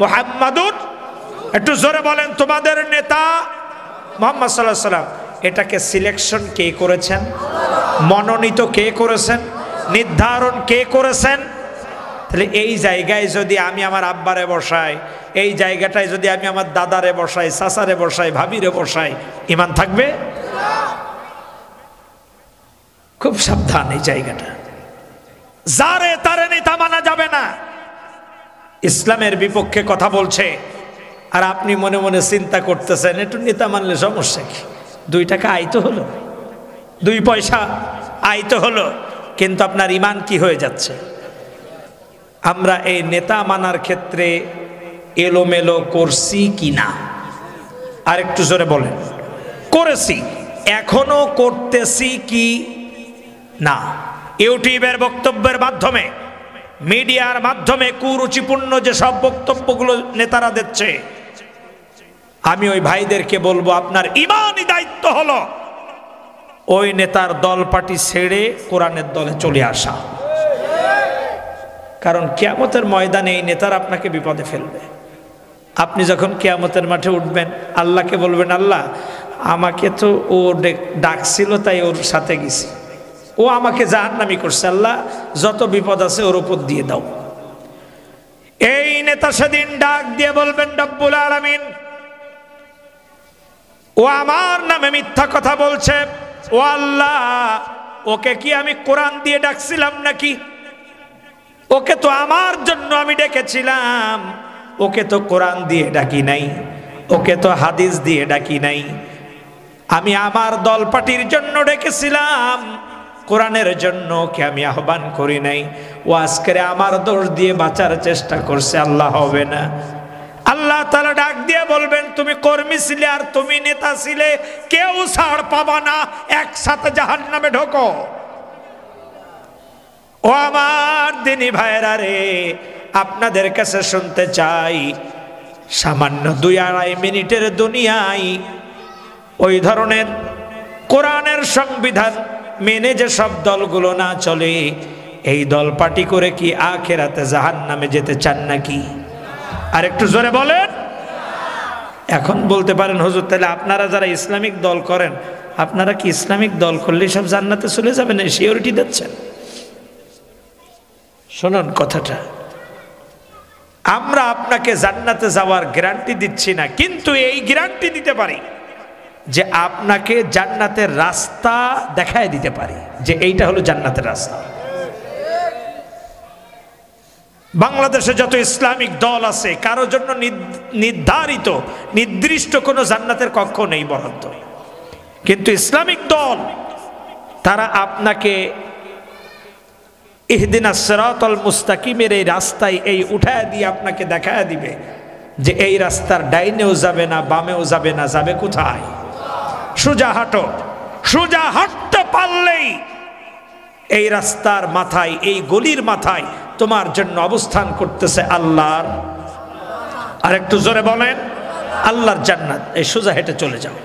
মুহাম্মাদুর, একটু জোরে বলেন, তোমাদের নেতা মুহাম্মদ সাল্লাল্লাহু আলাইহি ওয়াসাল্লাম। এটাকে সিলেকশন কে করেছেন? মনোনীত কে করেছেন? নির্ধারণ কে করেছেন? তাহলে এই জায়গায় যদি আমি আমার আব্বারে বসাই, এই জায়গাটায় যদি আমি আমার দাদারে বসাই, চাচারে বসাই, ভাবিরে বসাই, ঈমান থাকবে? খুব সাবধান এই জায়গাটা। যারে তারে নেতা মানা যাবে না। ইসলামের বিপক্ষে কথা বলছে আর আপনি মনে মনে চিন্তা করতেছেন একটু নেতা মানলে সমস্যা কি, 2 টাকা আইতো হলো, 2 পয়সা আইতো হলো, কিন্তু আপনার ঈমান কি হয়ে যাচ্ছে? আমরা এই নেতা মানার ক্ষেত্রে এলোমেলো করছি কিনা? আর একটু জোরে বলেন, করেছি। এখনো করতেছি কি না। ইউটিউবের বক্তব্যের মাধ্যমে, মিডিয়ার মাধ্যমে কুরুচিপূর্ণ যে সব বক্তব্যগুলো নেতারা দিচ্ছে, আমি ওই ভাইদেরকে বলবো আপনার ইমানি দায়িত্ব হলো ওই নেতার দল পার্টি ছেড়ে কোরআনের দলে চলে আসা। কারণ কিয়ামতের ময়দানে এই নেতারা আপনাকে বিপদে ফেলবে। আপনি যখন কিয়ামতের মাঠে উঠবেন, আল্লাহকে বলবেন, আল্লাহ আমাকে তো ও ডাকছিল তাই ওর সাথে গেছি, ও আমাকে জাহান্নামী করছে, আল্লাহ যত বিপদ আছে ওর উপর দিয়ে দাও। এই নেতা সেদিন ডাক দিয়ে বলবেন, রব্বুল আলামিন ও আমার নামে মিথ্যা কথা বলছে, ও আল্লাহ ওকে কি আমি কোরআন দিয়ে ডাকছিলাম নাকি? ওকে তো আমার জন্য আমি ডেকেছিলাম, ওকে তো কোরআন দিয়ে ডাকি নাই, ওকে তো হাদিস দিয়ে ডাকি নাই, আমি আমার দল পার্টির জন্য ডেকেছিলাম, কোরআনের জন্য ওকে আমি আহ্বান করি নাই। ও আজকে আমার দোষ দিয়ে বাঁচার চেষ্টা করছে, আল্লাহ হবে না। আল্লাহ তাআলা ডাক দিয়ে বলবেন, তুমি কর্মী ছিলে আর তুমি নেতা ছিলে, কেউ ছাড় পাবা না, একসাথে জাহান্নামে ঢোকো। ও আমার দিনী ভাইরা রে, আপনাদের কাছে শুনতে চাই, সামান্য 2-2.5 মিনিটের দুনিয়ায় ওই ধরনের কোরআনের সংবিধান মেনে যে সব দলগুলো না চলে, এই দল পার্টি করে কি আখিরাতে জাহান্নামে যেতে চান নাকি? আর একটু জোরে বলেন। এখন বলতে পারেন, হুজুর তাহলে আপনারা যারা ইসলামিক দল করেন, আপনারা কি ইসলামিক দল করলে সব জান্নাতে চলে যাবেন, এই সিওরিটি দিচ্ছেন? শুনুন কথাটা, আমরা আপনাকে জান্নাতে যাওয়ার গ্যারান্টি দিচ্ছি না, কিন্তু এই গ্যারান্টি দিতে পারি যে আপনাকে জান্নাতের রাস্তা দেখায় দিতে পারি যে এইটা হলো জান্নাতের রাস্তা। বাংলাদেশে যত ইসলামিক দল আছে, কারো জন্য নির্ধারিত নির্দিষ্ট কোনো জান্নাতের কক্ষ নেই বরাদ্দ, কিন্তু ইসলামিক দল তারা আপনাকে ইহদিনাস সিরাতাল মুস্তাকিমের এই রাস্তায় এই উঠায় দিয়ে আপনাকে দেখায় দিবে যে এই রাস্তার ডাইনেও যাবে না, বামেও যাবে না, যাবে কোথায়? সোজা হাঁটো। সোজা হাঁটতে পারলেই এই রাস্তার মাথায়, এই গলির মাথায় তোমার জন্য অবস্থান করতেছে আল্লাহর, আর একটু জোরে বলেন, আল্লাহর জান্নাত। এই সোজা হেঁটে চলে যাও,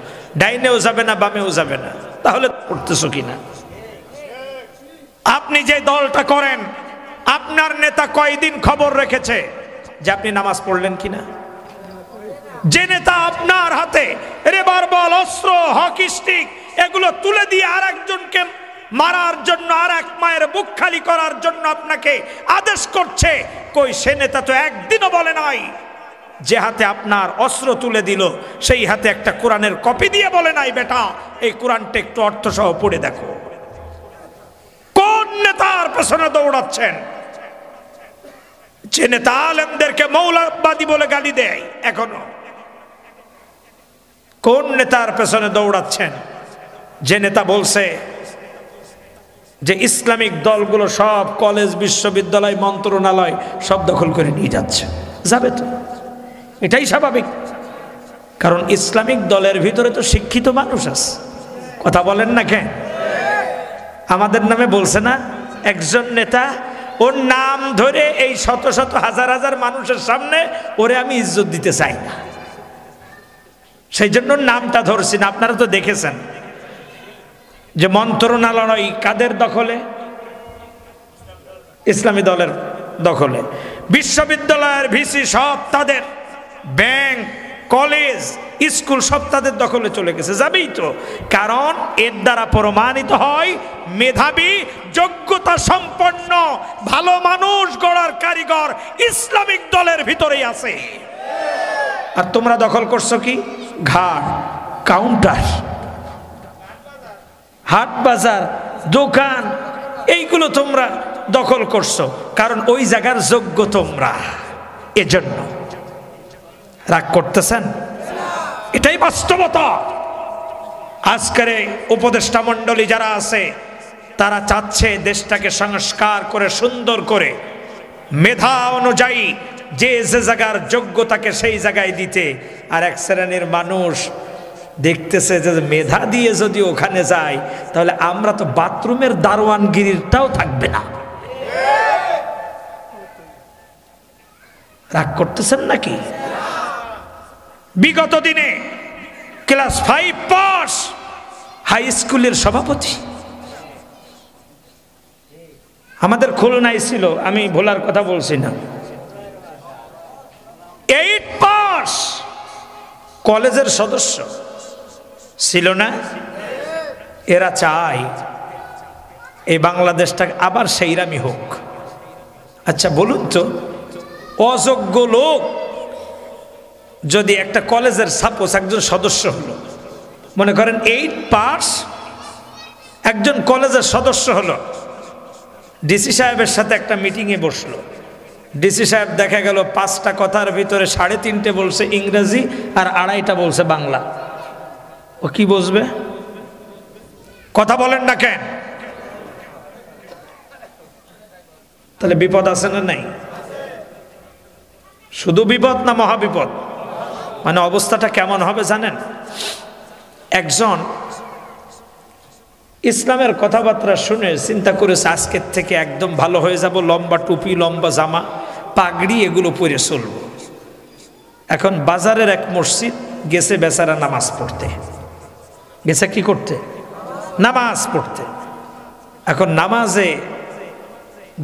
ডাইনেও যাবে না, বামেও যাবে না। তাহলে করতেছো কিনা? আপনি যে দলটা করেন, আপনার নেতা কয়দিন খবর রেখেছে যে আপনি নামাজ পড়লেন কিনা? যে নেতা আপনার হাতে রেভলভার, অস্ত্র, হকি স্টিক এগুলো তুলে দিয়ে আর একজনকে মারার জন্য, আর এক মায়ের বুক খালি করার জন্য আপনাকে আদেশ করছে, কই সে নেতা তো একদিনও বলে নাই যে হাতে আপনার অস্ত্র তুলে দিল সেই হাতে একটা কোরআনের কপি দিয়ে বলে নাই, বেটা এই কোরআনটা একটু অর্থ সহ পড়ে দেখো। কোন নেতার পেছনে দৌড়াচ্ছেন? যে নেতা আলেমদেরকে মৌলবাদী বলে গালি দেয়, এখনো কোন নেতার পেছনে দৌড়াচ্ছেন? যে নেতা বলছে যে ইসলামিক দলগুলো সব কলেজ, বিশ্ববিদ্যালয়, মন্ত্রণালয় সব দখল করে নিয়ে যাচ্ছে, যাবে তো, এটাই স্বাভাবিক। কারণ ইসলামিক দলের ভিতরে তো শিক্ষিত মানুষ আছে, কথা বলেন না কেন? আমাদের নামে বলছে না একজন নেতা, ওর নাম ধরে এই শত শত হাজার হাজার মানুষের সামনে ওরে আমি ইজ্জত দিতে চাই না, সেই জন্য নামটা ধরছি না। আপনারা তো দেখেছেন যে মন্ত্রণালয় কাদের দখলে? ইসলামী দলের দখলে। বিশ্ববিদ্যালয়ের ভিসি সব তাদের, ব্যাংক, কলেজ, স্কুল সব তাদের দখলে চলে গেছে, যাবেই তো। কারণ এর দ্বারা প্রমাণিত হয় মেধাবী, যোগ্যতা সম্পন্ন, ভালো মানুষ গড়ার কারিগর ইসলামিক দলের ভিতরেই আছে। আর তোমরা দখল করছো কি? ঘাট, কাউন্টার, হাট বাজার, দোকান, এইগুলো তোমরা দখল করছো, কারণ ওই জায়গার যোগ্য তোমরা। এজন্য রাগ করতেছেন? এটাই বাস্তবতা। আজকের উপদেষ্টা মণ্ডলী যারা আছে তারা চাচ্ছে দেশটাকে সংস্কার করে, সুন্দর করে, মেধা অনুযায়ী যে যে জায়গার যোগ্যতাকে সেই জায়গায় দিতে। আর এক শ্রেণীর মানুষ দেখতেছে যে মেধা দিয়ে যদি ওখানে যায় তাহলে আমরা তো বাথরুমের দারোয়ানগিরিটাও থাকবে না। রাগ করতেছেন নাকি? বিগত দিনে ক্লাস 5 পাস হাই স্কুলের সভাপতি আমাদের খুলনায় ছিল, আমি ভোলার কথা বলছি না। 8 পাস কলেজের সদস্য ছিল না? এরা চায় এই বাংলাদেশটা আবার সেইরামি হোক। আচ্ছা বলুন তো, অযোগ্য লোক যদি একটা কলেজের সাপোজ একজন সদস্য হলো, মনে করেন 8 পাস একজন কলেজের সদস্য হলো, ডিসি সাহেবের সাথে একটা মিটিংয়ে বসলো। ডিসি সাহেব দেখা গেল 5টা কথার ভিতরে 3.5টে বলছে ইংরেজি আর 2.5টা বলছে বাংলা। ও কি বুঝবে? কথা বলেন না কেন? তাহলে বিপদ আছে না নাই? শুধু বিপদ না মহাবিপদ? মানে অবস্থাটা কেমন হবে জানেন? একজন ইসলামের কথাবার্তা শুনে চিন্তা করেছে আজকের থেকে একদম ভালো হয়ে যাব, লম্বা টুপি, লম্বা জামা, পাগড়ি এগুলো পরে চলব। এখন বাজারের এক মসজিদ গেছে বেচারা নামাজ পড়তে। গেছে কি করতে? নামাজ পড়তে। এখন নামাজে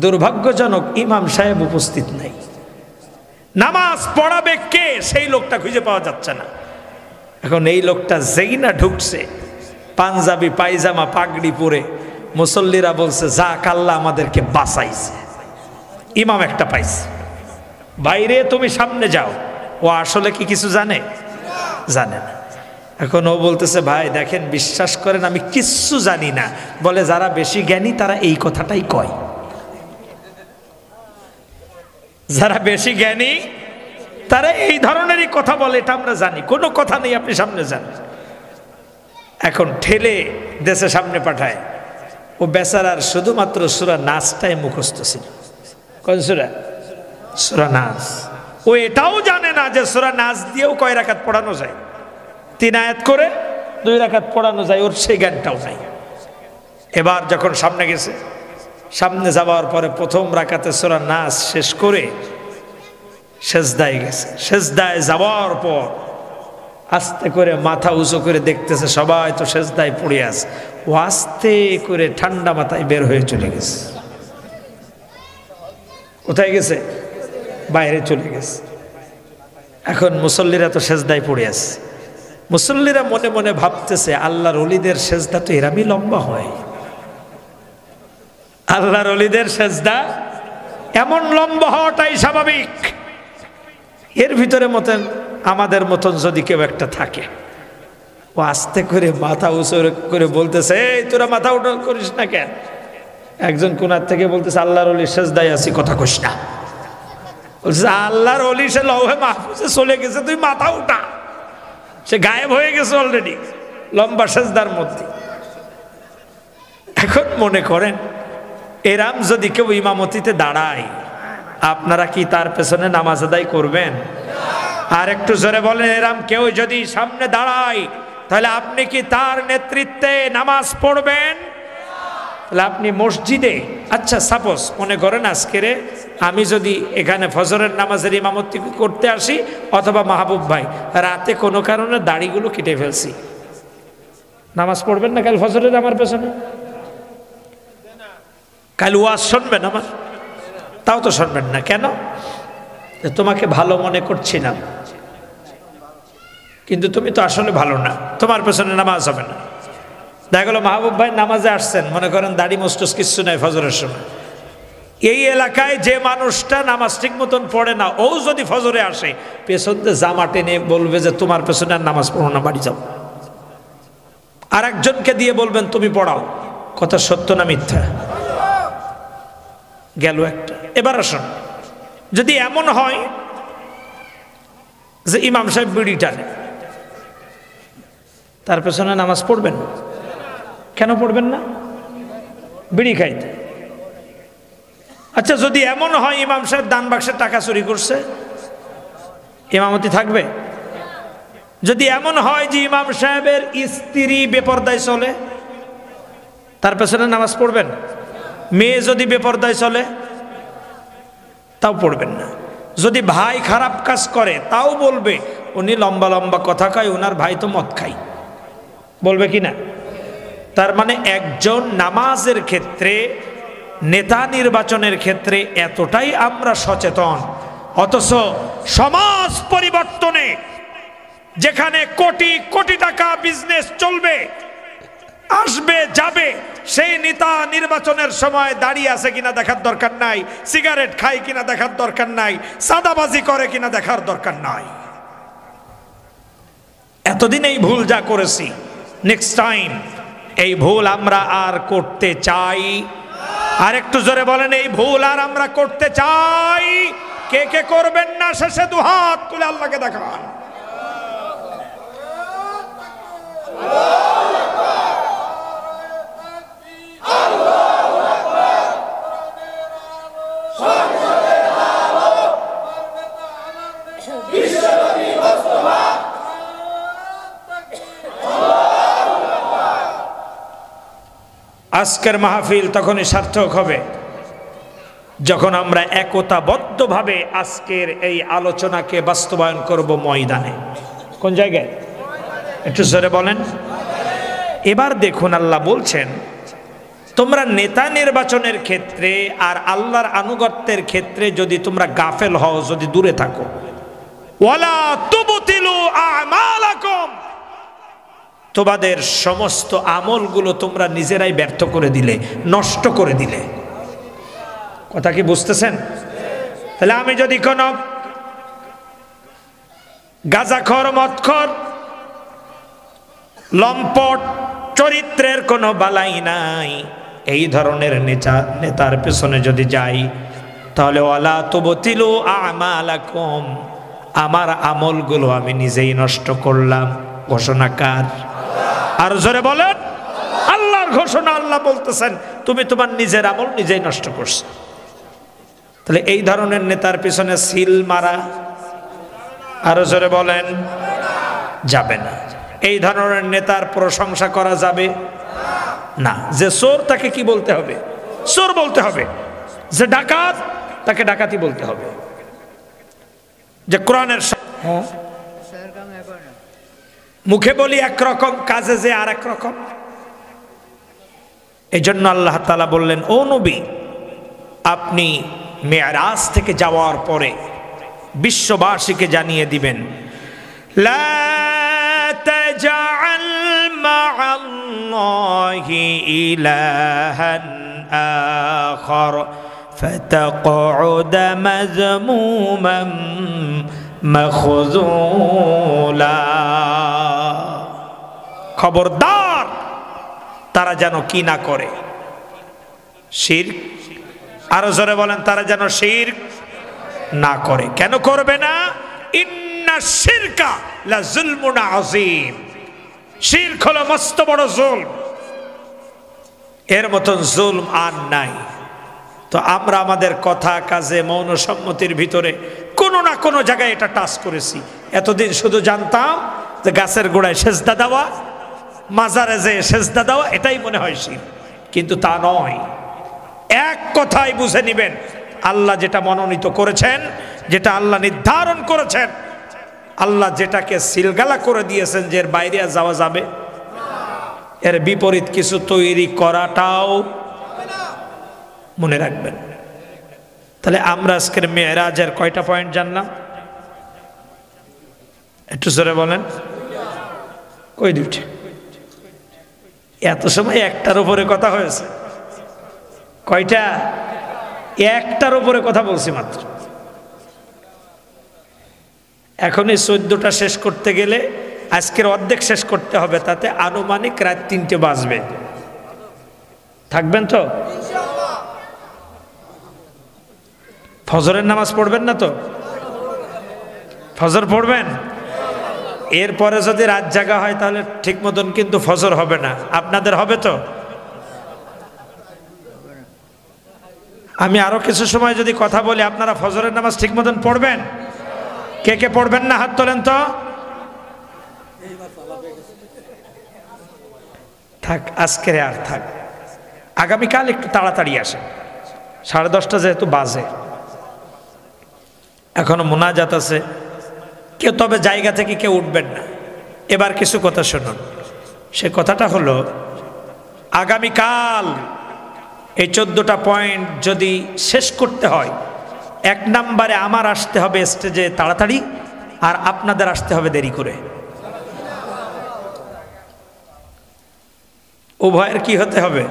দুর্ভাগ্যজনক ইমাম সাহেব উপস্থিত নাই। নামাজ পড়াবে কে সেই লোকটা খুঁজে পাওয়া যাচ্ছে না। এখন এই লোকটা যেই না ঢুকছে পাঞ্জাবি পায়জামা পাগড়ি পরে, মুসল্লিরা বলছে যাক আল্লাহ আমাদেরকে বাঁচাইছে, ইমাম একটা পাইছে। বাইরে তুমি সামনে যাও। ও আসলে কি কিছু জানে? জানে না। এখন ও বলতেছে ভাই দেখেন বিশ্বাস করেন আমি কিচ্ছু জানি না। বলে যারা বেশি জ্ঞানী তারা এই কথাটাই কয়। যারা বেশি জ্ঞানী তারা এই ধরনেরই কথা বলে, এটা আমরা জানি, কোনো কথা নেই, আপনি সামনে যান। এখন ঠেলে দেশে সামনে পাঠায়। ও বেচারার শুধুমাত্র সূরা নাসটাই মুখস্থ ছিল। কোন সূরা? সূরা নাস। ও এটাও জানে না যে সূরা নাস দিয়েও কয় রাকাত পড়ানো যায়, 3 আয়াত করে 2 রাকাত পড়ানো যায়, ওর সেই জ্ঞানটাও নাই। এবার যখন সামনে গেছে, সামনে যাওয়ার পরে প্রথম রাকাতে সূরা নাস শেষ করে সেজদায় গেছে। সেজদায় যাওয়ার পর আস্তে করে মাথা উঁচু করে দেখতেছে সবাই তো সেজদায় পড়ে আছে। ও আস্তে করে ঠান্ডা মাথায় বের হয়ে চলে গেছে। কোথায় গেছে? বাইরে চলে গেছে। এখন মুসল্লিরা তো সেজদায় পড়ে আছে। মুসল্লিরা মনে মনে ভাবতেছে আল্লাহর ওলিদের সেজদা তো এরামই লম্বা হয়। আল্লাহর ওলিদের সেজদা এমন লম্বা হওয়াটাই স্বাভাবিক। এর ভিতরে মতন আমাদের মতন যদি কেউ একটা থাকে, ও আস্তে করে মাথা উঁচু করে বলতেছে এই তোরা মাথা উঠা করিস না কেন? একজন কোনার থেকে বলতেছে আল্লাহর ওলির সেজদায় আছি, কথা কইস না। বলছে আল্লাহর ওলি সে লৌহে মাহফুজে চলে গেছে, তুই মাথা উঠা। সে গায়েব হয়ে গেছে অলরেডি লম্বা সেজদার মধ্যে। এখন মনে করেন এরাম যদি কেউ ইমামতিতে দাঁড়ায়, আপনারা কি তার পেছনে নামাজ আদায় করবেন? আর একটু জোরে বলেন, এরাম কেউ যদি সামনে দাঁড়ায় তাহলে আপনি কি তার নেতৃত্বে নামাজ পড়বেন? তাহলে আপনি মসজিদে, আচ্ছা সাপোজ মনে করেন আজকেরে আমি যদি এখানে ফজরের নামাজের ইমামতি করতে আসি, অথবা মাহবুব ভাই রাতে কোনো কারণে দাড়িগুলো কেটে ফেলছি, নামাজ পড়বেন না কাল ফজরের আমার পেছনে? কাল ওয়াজ শুনবেন আমার? তাও তো শুনবেন না। কেন? তোমাকে ভালো মনে করছি না, কিন্তু তুমি তো আসলে ভালো না, তোমার পেছনে নামাজ হবে না। দেখা গেল মাহবুব ভাই নামাজে আসছেন, মনে করেন দাড়ি মস্তুস কিচ্ছু নাই ফজরের সময়। এই এলাকায় যে মানুষটা নামাজ ঠিক মতন পড়ে না, ও যদি ফজরে আসে পেছন দিয়ে জামা টেনে বলবে যে তোমার পেছনে আর নামাজ পড়ো না, বাড়ি যাও। আর একজনকে দিয়ে বলবেন তুমি পড়াও। কথা সত্য না মিথ্যা? গেল একটা। এবার আসুন, যদি এমন হয় যে ইমাম সাহেব বিড়ি টানে, তার পেছনে নামাজ পড়বেন? কেন পড়বেন না? বিড়ি খাইতে। আচ্ছা যদি এমন হয় ইমাম সাহেব দান বাক্সের টাকা চুরি করছে, ইমামতি থাকবে? যদি এমন হয় যে ইমাম সাহেবের স্ত্রী বেপরদায় চলে, তার পেছনে নামাজ পড়বেন? মেয়ে যদি বেপরদায় চলে তাও পড়বেন না। যদি ভাই খারাপ কাজ করে তাও বলবে উনি লম্বা লম্বা কথা কয়, ওনার ভাই তো মদ খায়, বলবে কি না? তার মানে একজন নামাজের ক্ষেত্রে, নেতা নির্বাচনের ক্ষেত্রে এতটাই আমরা সচেতন, অথচ সমাজ পরিবর্তনে যেখানে কোটি কোটি টাকা বিজনেস চলবে, আসবে যাবে, সেই নেতা নির্বাচনের সময় দাঁড়িয়ে আছে কিনা দেখার দরকার নাই, সিগারেট খায় কিনা দেখার দরকার নাই, সাদাবাজি করে কিনা দেখার দরকার নাই। এতদিন এই ভুল যা করেছি, নেক্সট টাইম এই ভুল আমরা আর করতে চাই? আর একটু জোরে বলেন, এই ভুল আর আমরা করতে চাই? কে কে করবেন না শেষে দুহাত তুলে আল্লাহকে দেখান। আজকের মাহফিল তখনই সার্থক হবে যখন আমরা একতাবদ্ধভাবে আজকের এই আলোচনাকে বাস্তবায়ন করব ময়দানে। কোন জায়গায়? একটু জোরে বলেন। এবার দেখুন, আল্লাহ বলছেন তোমরা নেতা নির্বাচনের ক্ষেত্রে আর আল্লাহর আনুগত্যের ক্ষেত্রে যদি তোমরা গাফেল হও, যদি দূরে থাকো, ওয়ালা তুবতিলু আমালাকুম, তোমাদের সমস্ত আমলগুলো তোমরা নিজেরাই ব্যর্থ করে দিলে, নষ্ট করে দিলে। কথা কি বুঝতেছেন? তাহলে আমি যদি কোনো গাঁজাখোর, মদখোর, লম্পট, চরিত্রের কোনো বালাই নাই, এই ধরনের নেতার পেছনে যদি যাই, তাহলে ওয়ালা তুবতিলু আমালাকুম, আমার আমলগুলো আমি নিজেই নষ্ট করলাম। ঘোষণাকার? আর জোরে বলেন, আল্লাহর ঘোষণা। আল্লাহ বলতেছেন তুমি তোমার নিজের আমল নিজেই নষ্ট করছো। তাহলে এই ধরনের নেতার পিছনে সিল মারা, আরো জোরে বলেন, যাবে না। এই ধরনের নেতার প্রশংসা করা যাবে না। যে চোর তাকে কি বলতে হবে? চোর বলতে হবে। যে ডাকাত তাকে ডাকাতি বলতে হবে। যে কোরআনের মুখে বলি একরকম, কাজে যে আর এক রকম। এই জন্য আল্লাহ তাআলা বললেন, ও নবী, আপনি মেরাজ থেকে যাওয়ার পরে বিশ্ববাসীকে জানিয়ে দিবেন, লা তাজআল মা'আল্লাহি ইলাহান আখার ফাতাকউদ মাযমুমান মাখযুলা। খবরদার তারা যেন কি না করে, শিরক। আরো জোরে বলেন, তারা যেন শিরক না করে। কেন করবে না? ইন্না শিরকা লা যুলমুন আযীম, শিরক হলো মস্ত বড় জুলম, এর মতন জুলম আর নাই। তো আমরা আমাদের কথা, কাজে, মৌন সম্মতির ভিতরে কোনো না কোনো জায়গায় এটা টাচ করেছি। এতদিন শুধু জানতাম যে গাছের গোড়ায় সেজদা দেওয়া, মাজারে যে সেজদা দেওয়া, এটাই মনে হয় শিরক, কিন্তু তা নয়। এক কথাই বুঝে নিবেন, আল্লাহ যেটা মনোনীত করেছেন, যেটা আল্লাহ নির্ধারণ করেছেন, আল্লাহ যেটাকে সিলগালা করে দিয়েছেন যে এর বাইরে যাওয়া যাবে, এর বিপরীত কিছু তৈরি করাটাও মনে রাখবেন। তাহলে আমরা আজকের মেরাজের কয়টা পয়েন্ট জানলাম? একটু জোরে বলেন। কই দুইটা? এত সময় একটার উপরে কথা হয়েছে। কয়টা? একটার উপরে কথা বলছি মাত্র। এখন এই 14টা শেষ করতে গেলে আজকের অর্ধেক শেষ করতে হবে, তাতে আনুমানিক রাত 3টে বাজবে। থাকবেন তো? ফজরের নামাজ পড়বেন না তো? ফজর পড়বেন। এরপরে যদি রাত জাগা হয় তাহলে ঠিক মতন কিন্তু ফজর হবে না। আপনাদের হবে তো? আমি আরো কিছু সময় যদি কথা বলি, আপনারা ফজরের নামাজ ঠিক মতন পড়বেন? কে কে পড়বেন না হাত তোলেন তো। থাক, আজকের আর থাক, আগামীকাল একটু তাড়াতাড়ি আসেন। 10:30 যেহেতু বাজে, এখনো মোনাজাত আছে, কেউ তবে জায়গা থেকে কেউ উঠবেন না। এবার কিছু কথা শুনুন। সে কথাটা হলো, আগামীকাল এই 14টা পয়েন্ট যদি শেষ করতে হয়, 1 নম্বরে আমার আসতে হবে স্টেজে তাড়াতাড়ি, আর আপনাদের আসতে হবে দেরি করে। উভয়ের কি হতে হবে?